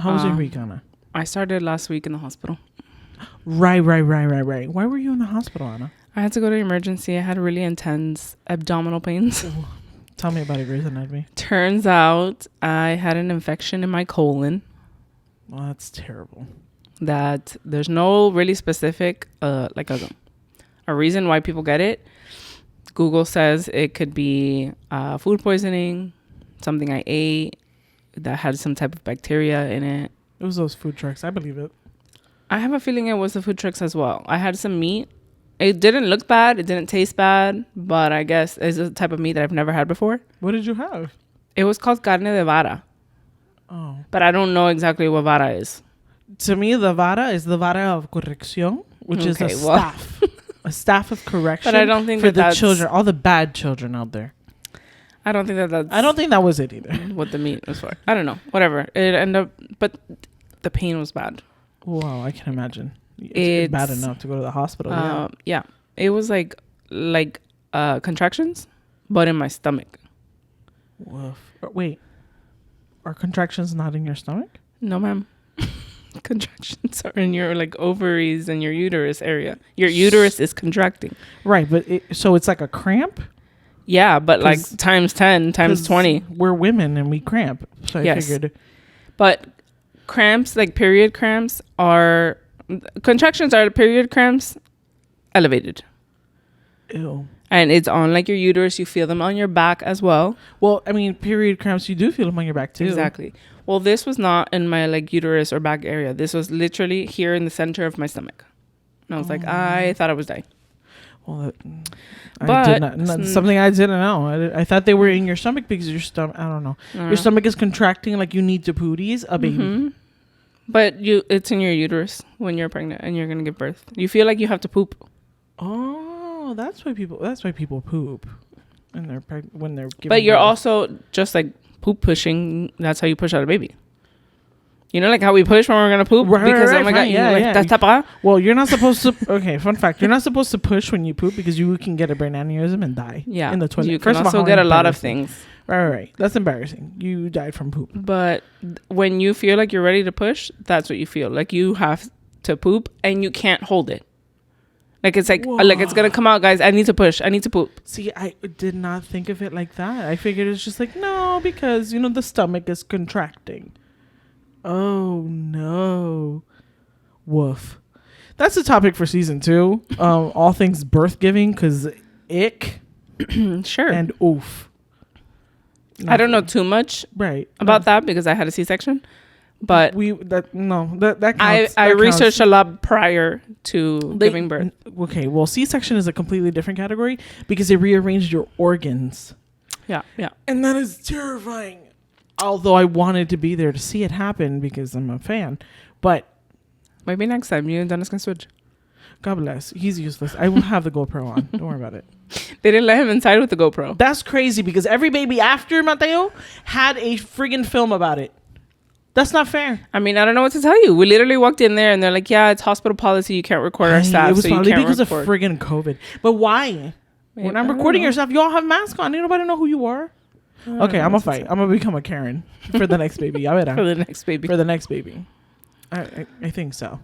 How was your week, Anna? I started last week in the hospital. Right. Why were you in the hospital, Anna? I had to go to emergency. I had really intense abdominal pains. Tell me about it, Grey's Anatomy. Turns out I had an infection in my colon. Well, that's terrible. That there's no really specific, like a reason why people get it. Google says it could be food poisoning, something I ate that had some type of bacteria in it. It was those food trucks. I believe it. I have a feeling it was the food trucks as well. I had some meat. It didn't look bad. It didn't taste bad. But I guess it's a type of meat that I've never had before. What did you have? It was called carne de vara. Oh. But I don't know exactly what vara is. To me, the vara is the vara of corrección, which is a staff. A staff of correction. But I don't think for that's the children, all the bad children out there. I don't think that's... I don't think that was it either. What the meat was for. I don't know. Whatever. It ended up... But the pain was bad. Wow, I can imagine. It's bad enough to go to the hospital. Yeah. It was like contractions, but in my stomach. Woof. Wait. Are contractions not in your stomach? No, ma'am. Contractions are in your like ovaries and your uterus area. Your uterus is contracting. Right, but so it's like a cramp? Yeah, but like times 10, times 20. We're women and we cramp. So I figured. But cramps, like period cramps, are... Contractions are period cramps elevated. Ew. And it's on like your uterus. You feel them on your back as well. Well, I mean, period cramps, you do feel them on your back too. Exactly. Well, this was not in my like uterus or back area. This was literally here in the center of my stomach. And I was like, I thought I was dying. Well, something I didn't know. I thought they were in your stomach because your stomach, I don't know. Your stomach is contracting like you need to pooties a baby. Mm-hmm. But it's in your uterus when you're pregnant and you're going to give birth. You feel like you have to poop. Oh, that's why people poop when they're giving But you're birth. also just like poop pushing. That's how you push out a baby. You know, like how we push when we're going to poop? Right, because, right, oh my God, yeah. tapa. Well, you're not supposed to... Okay, fun fact. You're not supposed to push when you poop because you can get a brain aneurysm and die. Yeah. In the toilet. You can also get a lot of things. Right. That's embarrassing. You died from poop. But when you feel like you're ready to push, that's what you feel. Like you have to poop and you can't hold it. Like it's like it's going to come out, guys. I need to push. I need to poop. See, I did not think of it like that. I figured it's just like, no, because, the stomach is contracting. Oh, no. Woof. That's the topic for season 2. All things birth giving, because ick. Sure. And oof. I don't know too much about that because I had a C-section. But that counts. I researched a lot prior to giving birth. Okay, well, C-section is a completely different category because they rearranged your organs. Yeah. And that is terrifying. Although I wanted to be there to see it happen because I'm a fan. But maybe next time you and Dennis can switch. God bless. He's useless. I will have the GoPro on. Don't worry about it. They didn't let him inside with the GoPro. That's crazy because every baby after Mateo had a friggin' film about it. That's not fair. I mean, I don't know what to tell you. We literally walked in there and they're like, yeah, it's hospital policy. You can't record our staff. It was probably because of friggin' COVID. But why? When I'm recording your stuff, you all have masks on. Ain't nobody know who you are. Okay, I'm gonna fight. I'm gonna become a Karen for the next baby. For the next baby. For the next baby. I think so.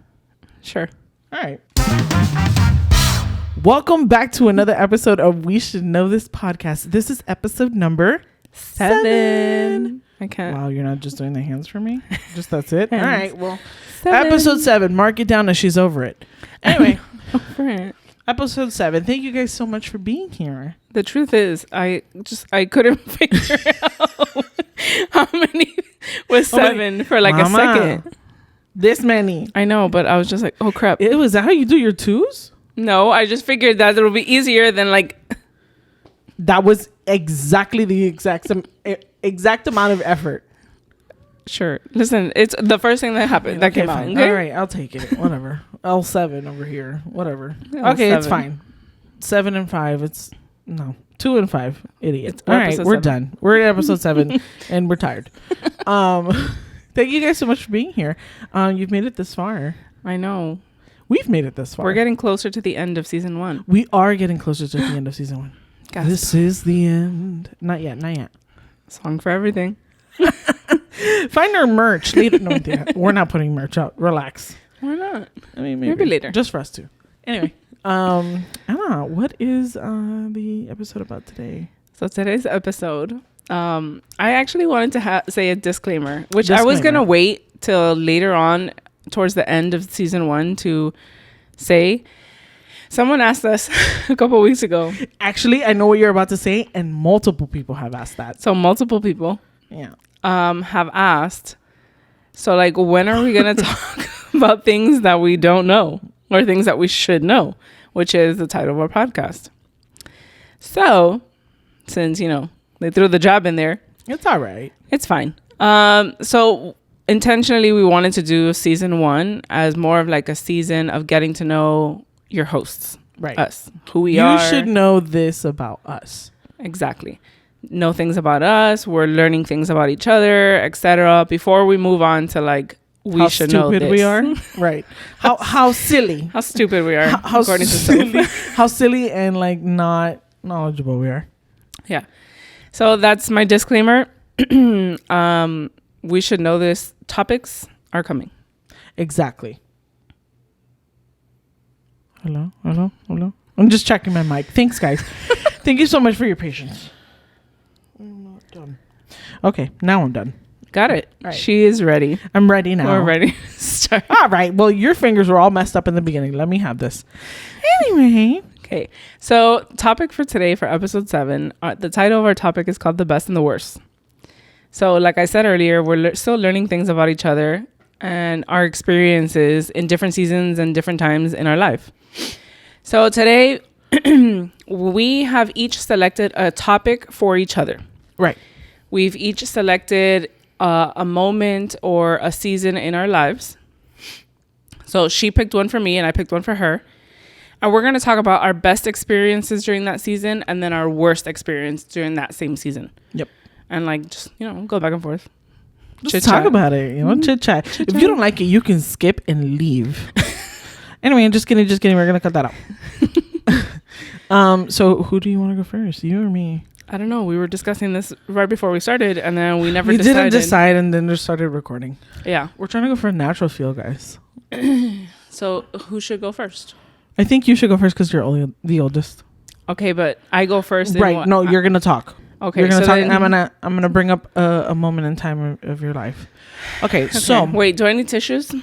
Sure. All right. Welcome back to another episode of We Should Know This podcast. This is episode number 7. I can't. Wow, you're not just doing the hands for me? Just that's it? Hands. All right, well, 7. Episode 7. Mark it down as she's over it. Anyway. Over it. Episode 7. Thank you guys so much for being here. The truth is, I couldn't figure out how many was 7 for like Mama, a second. This many. I know, but I was just like, oh crap. Was that how you do your 2s? No, I just figured that it'll be easier than like. That was exactly the exact amount of effort. Sure. Listen, it's the first thing that happened that came out. Okay? All right, I'll take it. Whatever. L7 over here. Whatever. L7. Okay, it's fine. 7 and 5. It's no 2 and 5. Idiot. All right, we're 7. done. We're at episode 7, and we're tired. Thank you guys so much for being here. You've made it this far. I know. We've made it this far. We're getting closer to the end of season 1. We are getting closer to the end of season 1. Gasp. This is the end. Not yet. Song for everything. Find our merch later. No, we're not putting merch out. Relax. Why not? I mean, Maybe later. Just for us two. Anyway, Anna, what is the episode about today? So today's episode, I actually wanted to say a disclaimer, which I was going to wait till later on towards the end of season 1 to say. Someone asked us a couple weeks ago. Actually, I know what you're about to say, and multiple people have asked that. So multiple people have asked, so like, when are we going to talk about things that we don't know or things that we should know, which is the title of our podcast. So since, you know, they threw the job in there. It's all right. It's fine. So intentionally, we wanted to do season 1 as more of like a season of getting to know your hosts, right? Us, who we are. You should know this about us. Exactly. Know things about us. We're learning things about each other, etc. Before we move on to like, we should know this. How stupid we are. Right. How silly. How stupid we are. How according silly, to Sophie. how silly and like not knowledgeable we are. Yeah. So that's my disclaimer. We should know this. Topics are coming. Exactly. Hello. I'm just checking my mic. Thanks, guys. Thank you so much for your patience. I'm not done. Okay, now I'm done. Got it. Right. She is ready. I'm ready now. We're ready to start. All right. Well, your fingers were all messed up in the beginning. Let me have this. Anyway. Okay. So topic for today for episode 7. The title of our topic is called The Best and the Worst. So like I said earlier, we're still learning things about each other and our experiences in different seasons and different times in our life. So today we have each selected a topic for each other. Right. We've each selected a moment or a season in our lives. So she picked one for me and I picked one for her. And we're going to talk about our best experiences during that season and then our worst experience during that same season. Yep. And like, just, you know, go back and forth. Just talk about it, you know, chit-chat. If you don't like it, you can skip and leave. Anyway, just kidding. We're going to cut that out. So who do you want to go first? You or me? I don't know. We were discussing this right before we started and then we never decided. We didn't decide and then just started recording. Yeah. We're trying to go for a natural feel, guys. So who should go first? I think you should go first because you're the oldest. Okay, but I go first. Right. No, you're going to talk. Okay. You're going to talk. I'm gonna bring up a moment in time of your life. Okay. So. Wait, do I need tissues?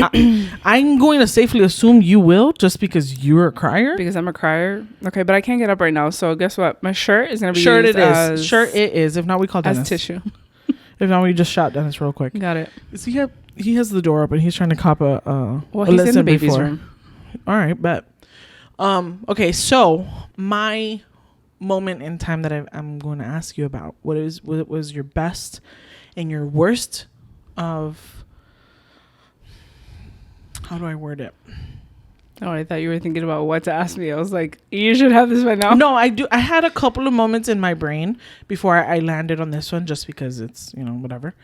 I'm going to safely assume you will just because you're a crier. Because I'm a crier. Okay, but I can't get up right now. So guess what? My shirt is going to be Shirt used it is. Shirt it is. If not, we call Dennis. As tissue. If not, we just shot Dennis real quick. Got it. He has the door open. He's trying to cop a he's in the baby's room. All right, bet. Okay, so my moment in time that I'm going to ask you about, what was your best and your worst of... How do I word it? Oh, I thought you were thinking about what to ask me. I was like, you should have this by now. No, I do. I had a couple of moments in my brain before I landed on this one, just because it's, you know, whatever.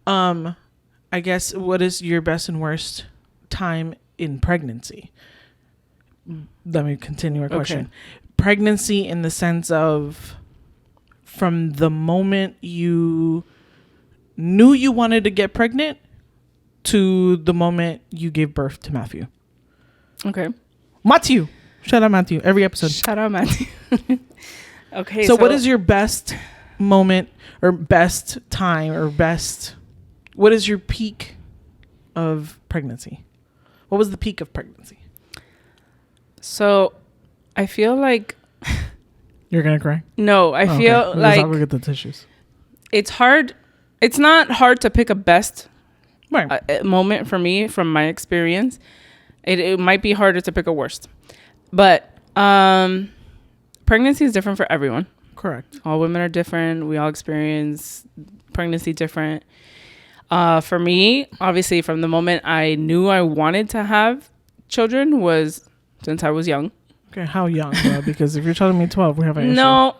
I guess, what is your best and worst time in pregnancy? Let me continue our question. Okay. Pregnancy in the sense of from the moment you knew you wanted to get pregnant to the moment you gave birth to Matthew. Okay. Matthew. Shout out Matthew. Every episode. Shout out Matthew. Okay. So what is your best moment or best time or what is your peak of pregnancy? What was the peak of pregnancy? So I feel like... You're going to cry? No, I feel like... I'll go get the tissues. It's hard. It's not hard to pick a best moment for me from my experience. It might be harder to pick a worst. But pregnancy is different for everyone. Correct. All women are different. We all experience pregnancy different. For me, obviously, from the moment I knew I wanted to have children was since I was young. Okay, how young? Because if you're telling me 12, we have an issue. No.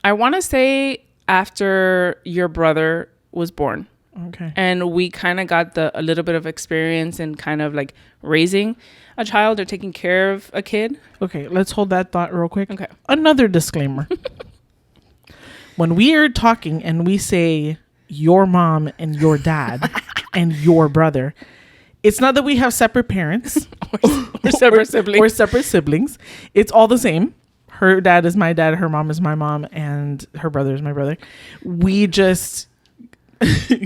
I want to say after your brother was born. Okay. And we kind of got a little bit of experience in kind of like raising a child or taking care of a kid. Okay, let's hold that thought real quick. Okay. Another disclaimer. when we are talking and we say your mom and your dad and your brother, it's not that we have separate parents or separate siblings. or separate siblings. It's all the same. Her dad is my dad, her mom is my mom, and her brother is my brother. We just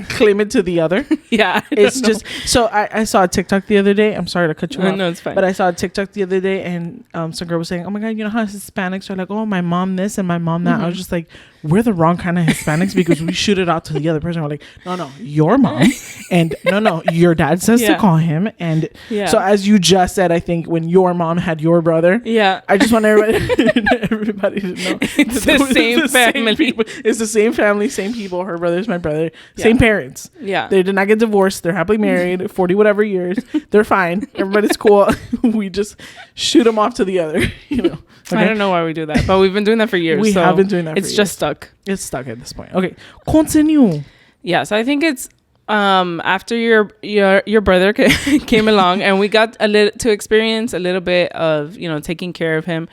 claim it to the other. Yeah. It's just so I saw a TikTok the other day. I'm sorry to cut you off. No, it's fine. But I saw a TikTok the other day, and some girl was saying, "Oh my god, you know how Hispanics are like, oh, my mom this and my mom that." I was just like, we're the wrong kind of Hispanics because we shoot it out to the other person. We're like, no, your mom, and no, your dad says to call him, and so as you just said, I think when your mom had your brother, I just want everybody to know it's the same family. It's the same family, same people. Her brother's my brother, same parents. Yeah, they did not get divorced. They're happily married, 40 whatever years. They're fine. Everybody's cool. We just shoot them off to the other. Okay? I don't know why we do that, but we've been doing that for years. We have been doing that. It's just stuck. It's stuck at this point. Okay, continue. Yeah, so I think it's after your brother came along, and we got to experience a little bit of taking care of him.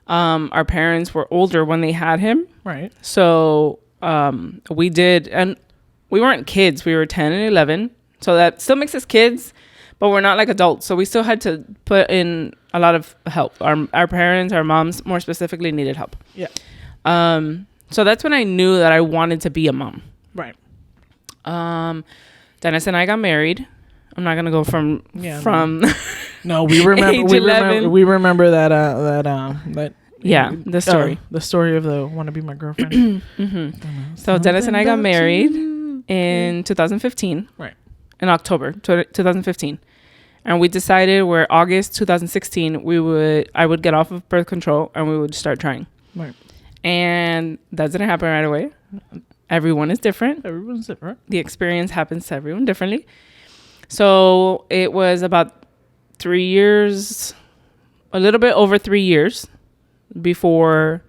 Our parents were older when they had him, right? So we did, and we weren't kids. We were 10 and 11, so that still makes us kids, but we're not like adults. So we still had to put in a lot of help. Our parents, our moms more specifically, needed help. Yeah. So that's when I knew that I wanted to be a mom. Right. Dennis and I got married. I'm not gonna go from No, we remember. We remember that the story. The story of the "Want to Be My Girlfriend." Mm-hmm. So Dennis and I got married in 2015. Right. In October 2015. And we decided where August 2016 I would get off of birth control and we would start trying. Right. And that didn't happen right away. Everyone is different. Everyone's different. The experience happens to everyone differently. So it was about 3 years, a little bit over 3 years before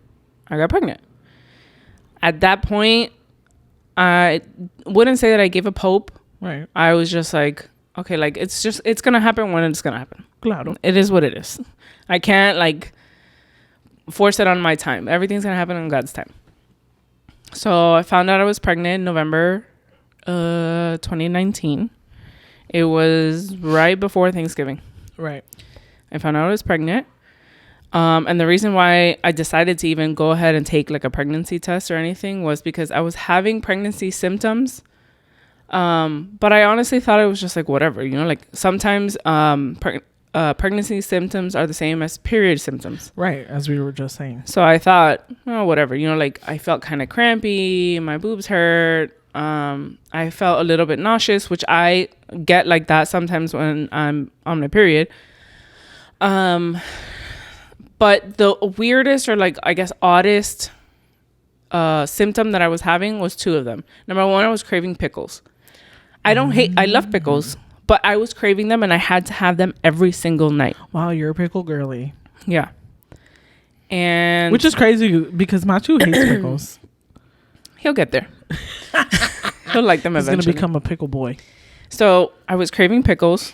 I got pregnant. At that point, I wouldn't say that I gave up hope. Right. I was just like, okay, like it's going to happen when it's going to happen. Claro. It is what it is. I can't force it on my time. Everything's going to happen on God's time. So I found out I was pregnant in November 2019. It was right before Thanksgiving. Right. I found out I was pregnant. And the reason why I decided to even go ahead and take a pregnancy test or anything was because I was having pregnancy symptoms. But I honestly thought it was just whatever, sometimes pregnancy symptoms are the same as period symptoms. Right, as we were just saying. So I thought, oh, whatever, I felt kind of crampy, my boobs hurt. I felt a little bit nauseous, which I get like that sometimes when I'm on my period. But the weirdest or I guess oddest symptom that I was having was two of them. Number one, I was craving pickles. I love pickles, but I was craving them and I had to have them every single night. Wow, you're a pickle girly. Yeah. And which is crazy because Machu hates pickles. He'll get there. He'll like them eventually. He's going to become a pickle boy. So I was craving pickles,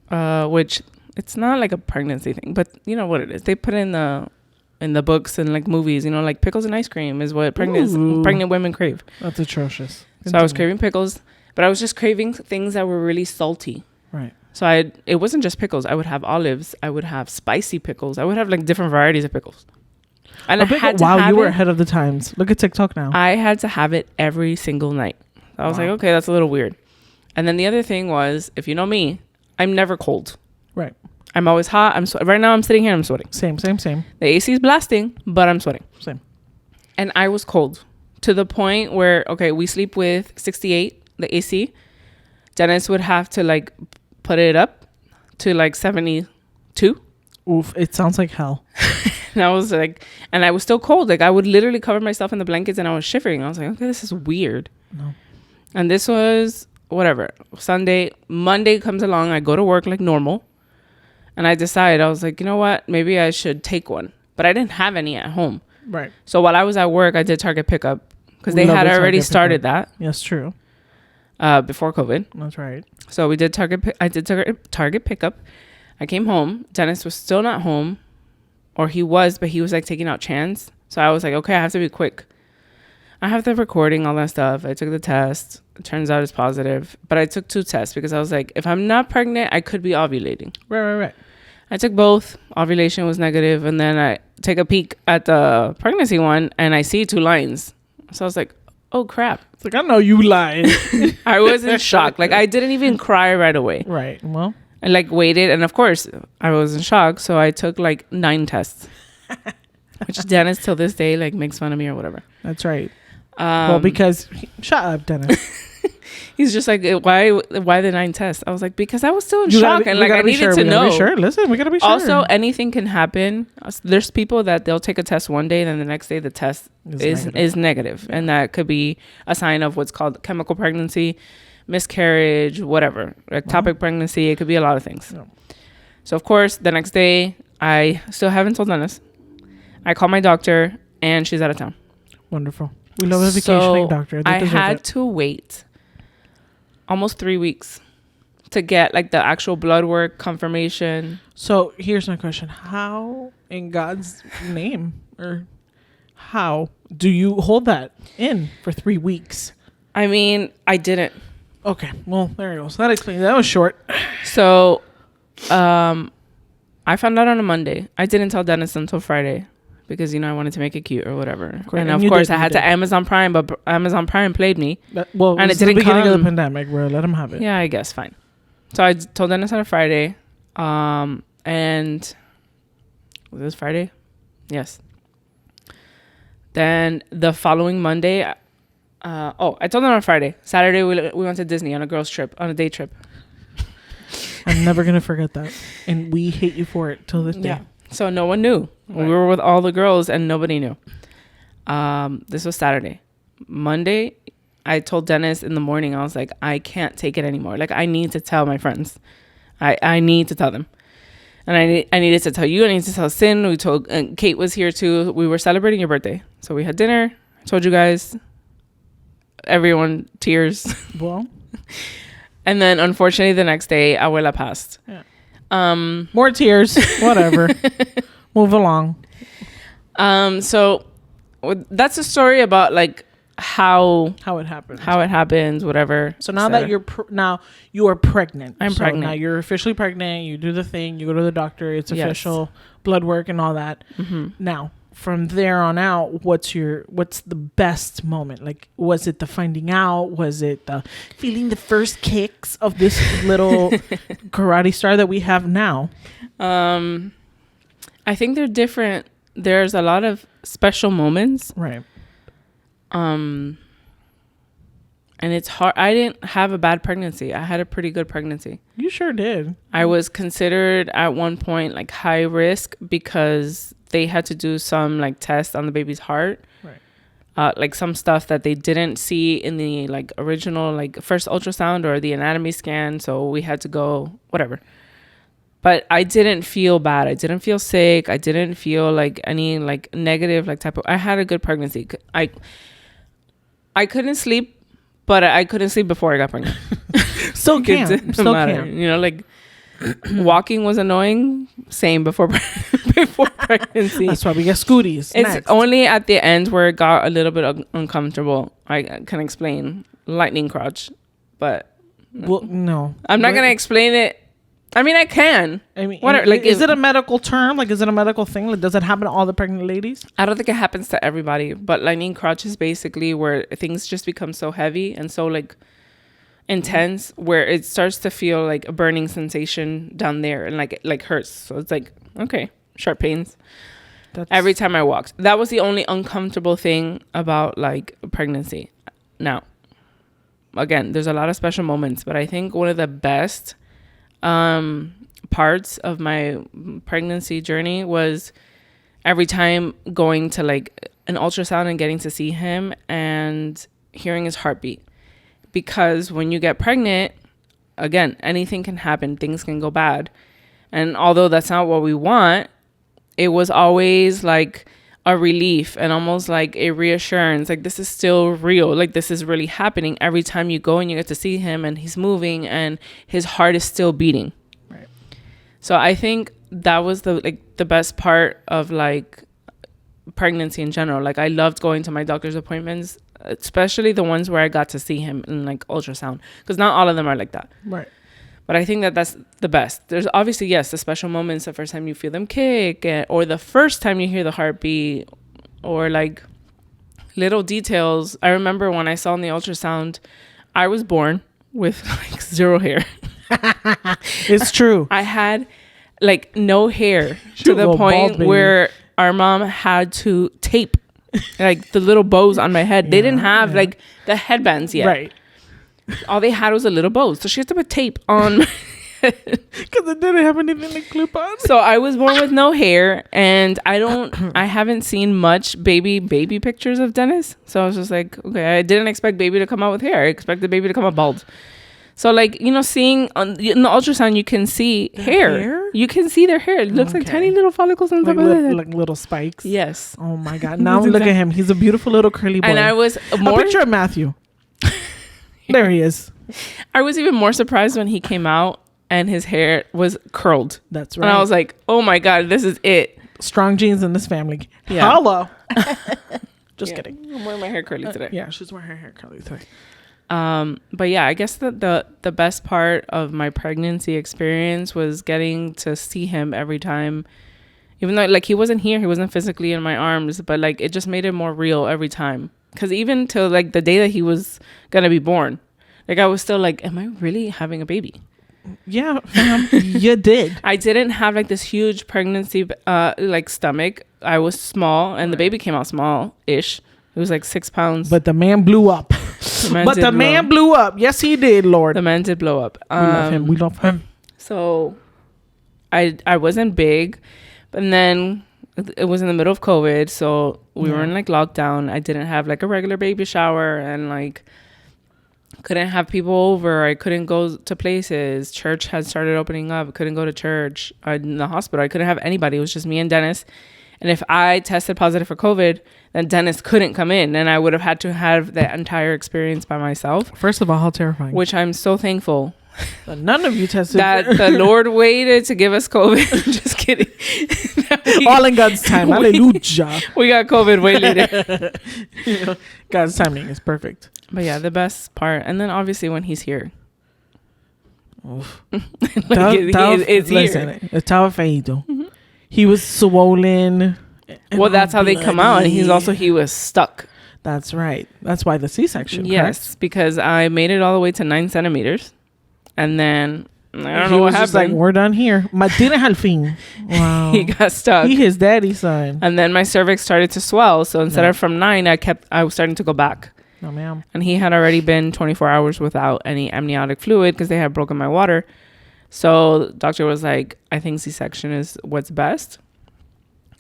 which it's not like a pregnancy thing, but you know what it is. They put in the books and movies, pickles and ice cream is what pregnant women crave. That's atrocious. So I was craving pickles, but I was just craving things that were really salty. Right. So it wasn't just pickles. I would have olives. I would have spicy pickles. I would have different varieties of pickles. And wow, you were ahead of the times. Look at TikTok now. I had to have it every single night. I was like, okay, that's a little weird. And then the other thing was, if you know me, I'm never cold. Right. I'm always hot. Right now I'm sitting here, I'm sweating. Same. The AC is blasting, but I'm sweating. Same. And I was cold to the point where, okay, we sleep with 68, the AC. Dennis would have to put it up to 72. Oof, it sounds like hell. And I was and I was still cold. I would literally cover myself in the blankets and I was shivering. I was like, okay, this is weird. No. And this was whatever. Monday comes along. I go to work like normal. And I decided, I was like, you know what? Maybe I should take one. But I didn't have any at home. Right. So while I was at work, I did Target pickup because they had already started that. Yes, true. Before COVID. That's right. So we did I did Target pickup. I came home. Dennis was still not home. Or he was, but he was taking out Chance. So I was like, okay, I have to be quick. I have the recording, all that stuff. I took the test. It turns out it's positive. But I took 2 tests because I was like, if I'm not pregnant, I could be ovulating. Right. I took both. Ovulation was negative, and then I take a peek at the pregnancy one, and I see 2 lines. So I was like, oh, crap. It's like, I know you lying. I was in shock. Like, I didn't even cry right away. Right. Well. I, like, waited, and of course, I was in shock, so I took, like, 9 tests. Which Dennis, till this day, like, makes fun of me or whatever. That's right. Well, because... Shut up, Dennis. He's just like, why the 9 tests? I was like, because I was still in shock and like I needed to know. Sure. Listen, we gotta be sure. Also, anything can happen. There's people that they'll take a test one day, then the next day the test is negative, and that could be a sign of what's called chemical pregnancy, miscarriage, whatever, ectopic pregnancy. It could be a lot of things. Yeah. So of course, the next day I still haven't told Dennis. I call my doctor, and she's out of town. Wonderful. We love a vacationing doctor. I had to wait almost 3 weeks to get like the actual blood work confirmation. So here's my question. How in God's name, or how do you hold that in for 3 weeks? I mean, I didn't. Okay. Well, there you go. So that explains. That was short. So I found out on a Monday. I didn't tell Dennis until Friday because, I wanted to make it cute or whatever. And of course, I had to Amazon Prime, but Amazon Prime played me. And it didn't the beginning of the pandemic, bro. Let him have it. Yeah, I guess. Fine. So I told Dennis on a Friday. And was this Friday? Yes. Then the following Monday, I told him on Friday. Saturday, we went to Disney on a day trip. I'm never going to forget that. And we hate you for it till this day. Yeah. So no one knew. Right. We were with all the girls and nobody knew. This was Saturday. Monday, I told Dennis in the morning, I was like, I can't take it anymore. Like, I need to tell my friends. I need to tell them. And I needed to tell you. I needed to tell Sin. We told, and Kate was here too. We were celebrating your birthday. So we had dinner. I told you guys. Everyone, tears. Well. And then, unfortunately, the next day, Abuela passed. Yeah. More tears. Whatever. Move along. So that's a story about like how it happens. How it happens, whatever. So now that you are pregnant. I'm pregnant. Now you're officially pregnant. You do the thing. You go to the doctor. It's official. Blood work and all that. Mm-hmm. Now, from there on out, what's the best moment? Like, was it the finding out? Was it the feeling the first kicks of this little karate star that we have now? I think they're different. There's a lot of special moments. Right. And it's hard. I didn't have a bad pregnancy. I had a pretty good pregnancy. You sure did. I was considered at one point like high risk because they had to do some like tests on the baby's heart. Right. Like some stuff that they didn't see in the like original like first ultrasound or the anatomy scan. So we had to go whatever. But I didn't feel bad. I didn't feel sick. I didn't feel like any like negative like type of. I had a good pregnancy. I couldn't sleep, but I couldn't sleep before I got pregnant. Still can't. Still matter. can't. Like walking was annoying. Same before pregnancy. That's why we get scooties. It's next. Only at the end where it got a little bit uncomfortable. I can explain lightning crotch, but no, I'm not gonna explain it. I mean, I can. I mean, what like is it a medical term? Like, is it a medical thing? Like, does it happen to all the pregnant ladies? I don't think it happens to everybody, but lightning crotch is basically where things just become so heavy and so like intense, where it starts to feel like a burning sensation down there and like hurts. So it's like, okay, sharp pains. Every time I walked. That was the only uncomfortable thing about like pregnancy. Now, again, there's a lot of special moments, but I think one of the best parts of my pregnancy journey was every time going to like an ultrasound and getting to see him and hearing his heartbeat. Because when you get pregnant, again, anything can happen. Things can go bad. And although that's not what we want, it was always like a relief and almost like a reassurance. Like, this is still real. Like, this is really happening every time you go and you get to see him and he's moving and his heart is still beating. Right. So I think that was the best part of like pregnancy in general. Like, I loved going to my doctor's appointments especially the ones where I got to see him in like ultrasound, because not all of them are like that. Right. But I think that that's the best. There's obviously, yes, the special moments, the first time you feel them kick, or the first time you hear the heartbeat, or like little details. I remember when I saw in the ultrasound, I was born with like 0 hair. It's true. I had like no hair to the point where our mom had to tape like the little bows on my head. They didn't have like the headbands yet. Right. All they had was a little bow. So she had to put tape on my head. Because it didn't have anything to clip on. So I was born with no hair, and I haven't seen much baby pictures of Dennis. So I was just like, okay, I didn't expect baby to come out with hair. I expected baby to come out bald. So like, you know, seeing in the ultrasound, you can see hair. You can see their hair. It looks like tiny little follicles on top of it. Like little spikes. Yes. Oh my God. Now look at him. He's a beautiful little curly boy. And I was a picture of Matthew. There he is. I was even more surprised when he came out and his hair was curled. That's right. And I was like, oh my God, this is it. Strong genes in this family. Yeah. Hello. Just kidding. I'm wearing my hair curly today. Yeah, she's wearing her hair curly today. But yeah, I guess the best part of my pregnancy experience was getting to see him every time. Even though like he wasn't here, he wasn't physically in my arms, but like it just made it more real every time. Because even till like the day that he was gonna be born, like I was still like, am I really having a baby? Yeah, you did. I didn't have like this huge pregnancy like stomach. I was small, and the baby came out small-ish. It was like 6 pounds. But the man blew up. The man blew up. Yes, he did, Lord. The man did blow up. We love him. We love him. So I wasn't big, but then it was in the middle of COVID, so we were in like lockdown. I didn't have like a regular baby shower, and like couldn't have people over. I couldn't go to places. Church had started opening up. I couldn't go to church. In the hospital, I couldn't have anybody. It was just me and Dennis. And if I tested positive for COVID, then Dennis couldn't come in, and I would have had to have the entire experience by myself. First of all, how terrifying. Which I'm so thankful. None of you tested. That the Lord waited to give us COVID. Just kidding. All in God's time. Hallelujah. We got COVID way later. You know, God's timing is perfect. But yeah, the best part. And then obviously when he's here. It's here. Estaba feito. He was swollen. Well, that's how they come out. And he was stuck. That's right. That's why the C-section. Yes, correct? Because I made it all the way to 9 centimeters. And then I don't know what happened. Like, we're done here. Matina al fin. Wow. He got stuck. He his daddy's son. And then my cervix started to swell. So instead of from 9, I was starting to go back. Oh, ma'am. And he had already been 24 hours without any amniotic fluid because they had broken my water. So the doctor was like, I think C-section is what's best.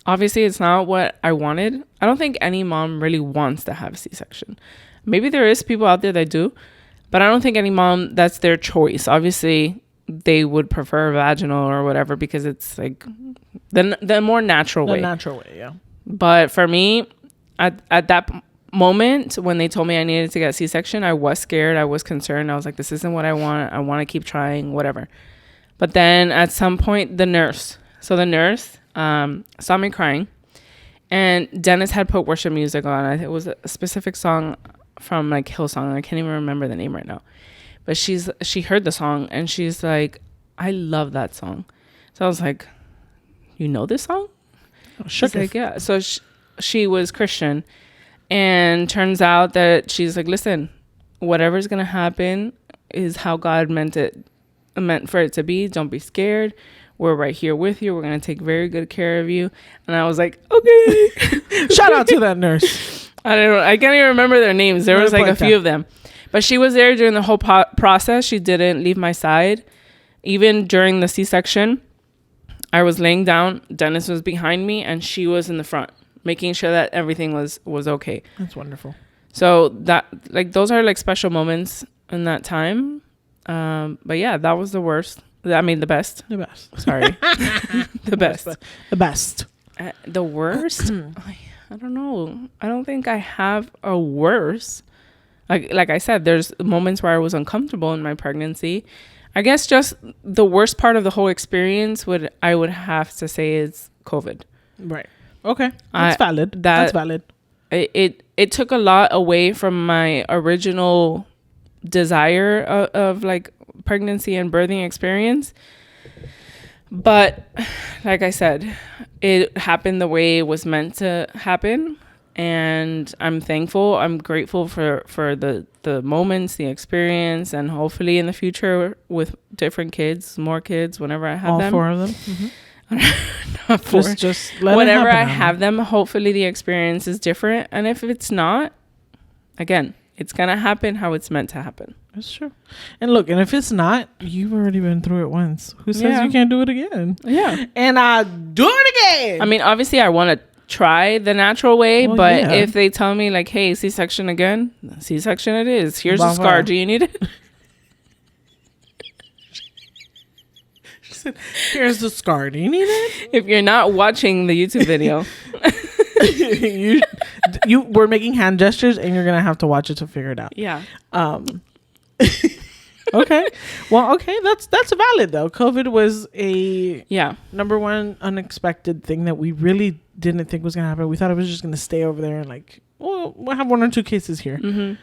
Obviously, it's not what I wanted. I don't think any mom really wants to have C-section. Maybe there is people out there that do, but I don't think any mom, that's their choice. Obviously, they would prefer vaginal or whatever because it's like the more natural way. The natural way, yeah. But for me, at that moment when they told me I needed to get C-section, I was scared. I was concerned. I was like, this isn't what I want. I want to keep trying, whatever. But then at some point, the nurse saw me crying, and Dennis had put worship music on. It was a specific song from like Hillsong. I can't even remember the name right now. But she heard the song and she's like, I love that song. So I was like, you know this song? She's like, yeah. So she was Christian, and turns out that she's like, listen, whatever's gonna happen is how God meant for it to be. Don't be scared. We're right here with you. We're going to take very good care of you. And I was like, okay. Shout out to that nurse. I can't even remember their names. There was like a few of them. But she was there during the whole process. She didn't leave my side. Even during the C-section, I was laying down. Dennis was behind me, and she was in the front, making sure that everything was okay. That's wonderful. So that like those are like special moments in that time. But yeah, that was the worst. I mean, the best. The best. Sorry. The best. The best. The worst? I don't know. I don't think I have a worse. Like I said, there's moments where I was uncomfortable in my pregnancy. I guess just the worst part of the whole experience I would have to say is COVID. Right. Okay. That's valid. That's valid. it took a lot away from my original desire of like pregnancy and birthing experience. But like I said, it happened the way it was meant to happen. And I'm thankful. I'm grateful for the moments, the experience, and hopefully in the future with different kids, more kids, whenever I have all them. 4 of them. Mm-hmm. Not 4. Just let whenever it I happen, have them, hopefully the experience is different. And if it's not, again, it's going to happen how it's meant to happen. That's true. And look, and if it's not, you've already been through it once. Who says you can't do it again? Yeah. And I do it again. I mean, obviously I want to try the natural way, well, but yeah. if they tell me like, hey, C-section again, C-section it is. Here's a scar. Do you need it? She said, here's the scar. Do you need it? If you're not watching the YouTube video. you were making hand gestures and you're gonna have to watch it to figure it out. Yeah. Okay. Well, okay, that's valid though. COVID was a number one unexpected thing that we really didn't think was gonna happen. We thought it was just gonna stay over there and like, well, we'll have 1 or 2 cases here. Mm-hmm.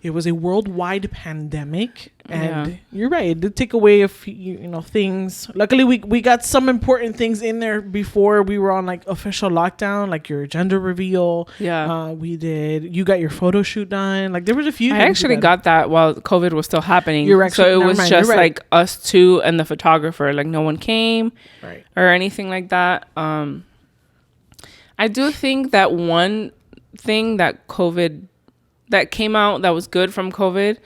It was a worldwide pandemic, and you're right. It did take away a few, things. Luckily, we got some important things in there before we were on like official lockdown, like your gender reveal. Yeah, we did. You got your photo shoot done. Like there was a few. I actually got that while COVID was still happening. So it was just like us 2 and the photographer. Like no one came, or anything like that. I do think that one thing that COVID that came out that was good from COVID,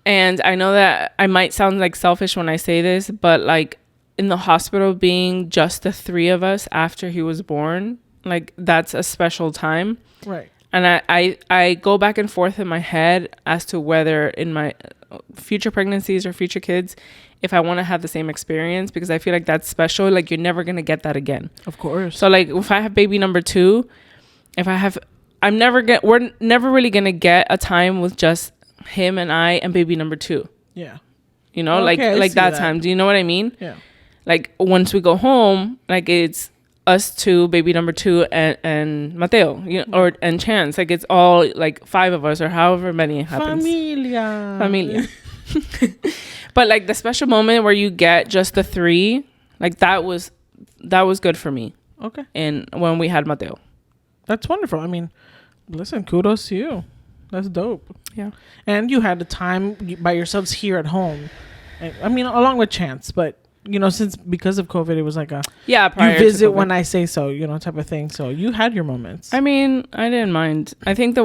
and I know that I might sound like selfish when I say this, but like in the hospital being just the 3 of us after he was born, like that's a special time. Right. And I go back and forth in my head as to whether in my future pregnancies or future kids, if I want to have the same experience, because I feel like that's special. Like you're never going to get that again. Of course. So like if I have baby number 2, we're never really going to get a time with just him and I and baby number 2. Yeah. Okay, like that time. Do you know what I mean? Yeah. Like once we go home, like it's us 2, baby number 2 and Mateo, and Chance. Like it's all like 5 of us or however many it happens. Familia. But like the special moment where you get just the 3, like that was good for me. Okay. And when we had Mateo. That's wonderful. I mean, listen, kudos to you. That's dope. Yeah. And you had the time by yourselves here at home. I mean, along with Chance, but because of COVID, it was like you visit when I say so, type of thing. So you had your moments. I mean, I didn't mind. I think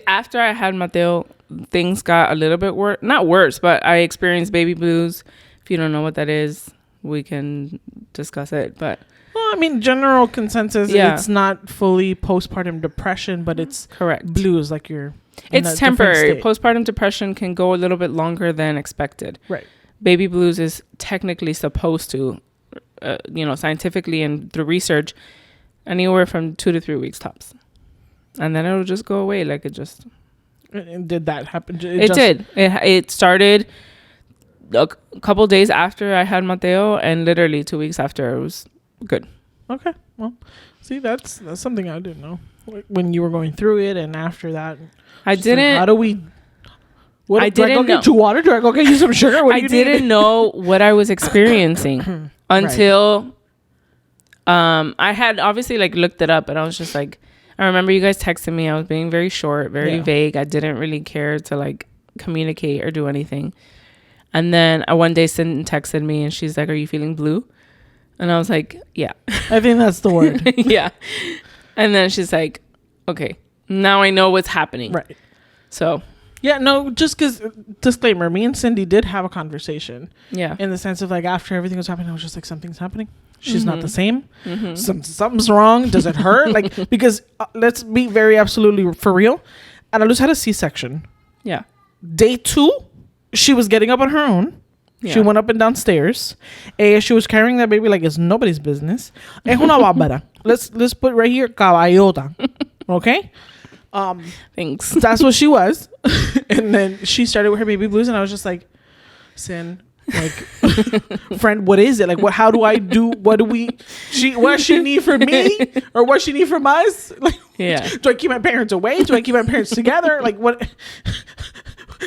after I had Mateo, things got a little bit worse. Not worse, but I experienced baby blues. If you don't know what that is, we can discuss it. But well, I mean, general consensus, it's not fully postpartum depression, but it's correct blues, like you're. It's temporary. Postpartum depression can go a little bit longer than expected. Right. Baby blues is technically supposed to, scientifically and through research, anywhere from 2 to 3 weeks tops, and then it'll just go away. Like it just. And did that happen? It did. It started a couple days after I had Mateo, and literally 2 weeks after, it was good. Okay. Well, see, that's something I didn't know. When you were going through it, and after that, I didn't. Like, how do we? I didn't do I go know. get you water? Do I go get you some sugar? I didn't know what I was experiencing until I had obviously like looked it up, and I was just like, I remember you guys texting me. I was being very short, very vague. I didn't really care to like communicate or do anything. And then one day Cindy texted me, and she's like, "Are you feeling blue?" And I was like, "Yeah." I think that's the word. Yeah. And then she's like, "Okay, now I know what's happening." Right. So. Yeah, no, just because, disclaimer, me and Cindy did have a conversation. Yeah. In the sense of like, after everything was happening, I was just like, something's happening. She's not the same. Something's wrong. Does it hurt? Like, because let's be very absolutely for real. Ana Luz had a C-section. Yeah. Day 2, she was getting up on her own. Yeah. She went up and down stairs. She was carrying that baby like it's nobody's business. Es una bárbara. Let's put right here, caballota. Okay? Thanks. That's what she was. And then she started with her baby blues, and I was just like, Sin, Like, friend, what is it? Like, what? How do I do? What do we? What she need from me, or what she need from us? Like, Yeah. do I keep my parents away? Do I keep my parents together? Like, what?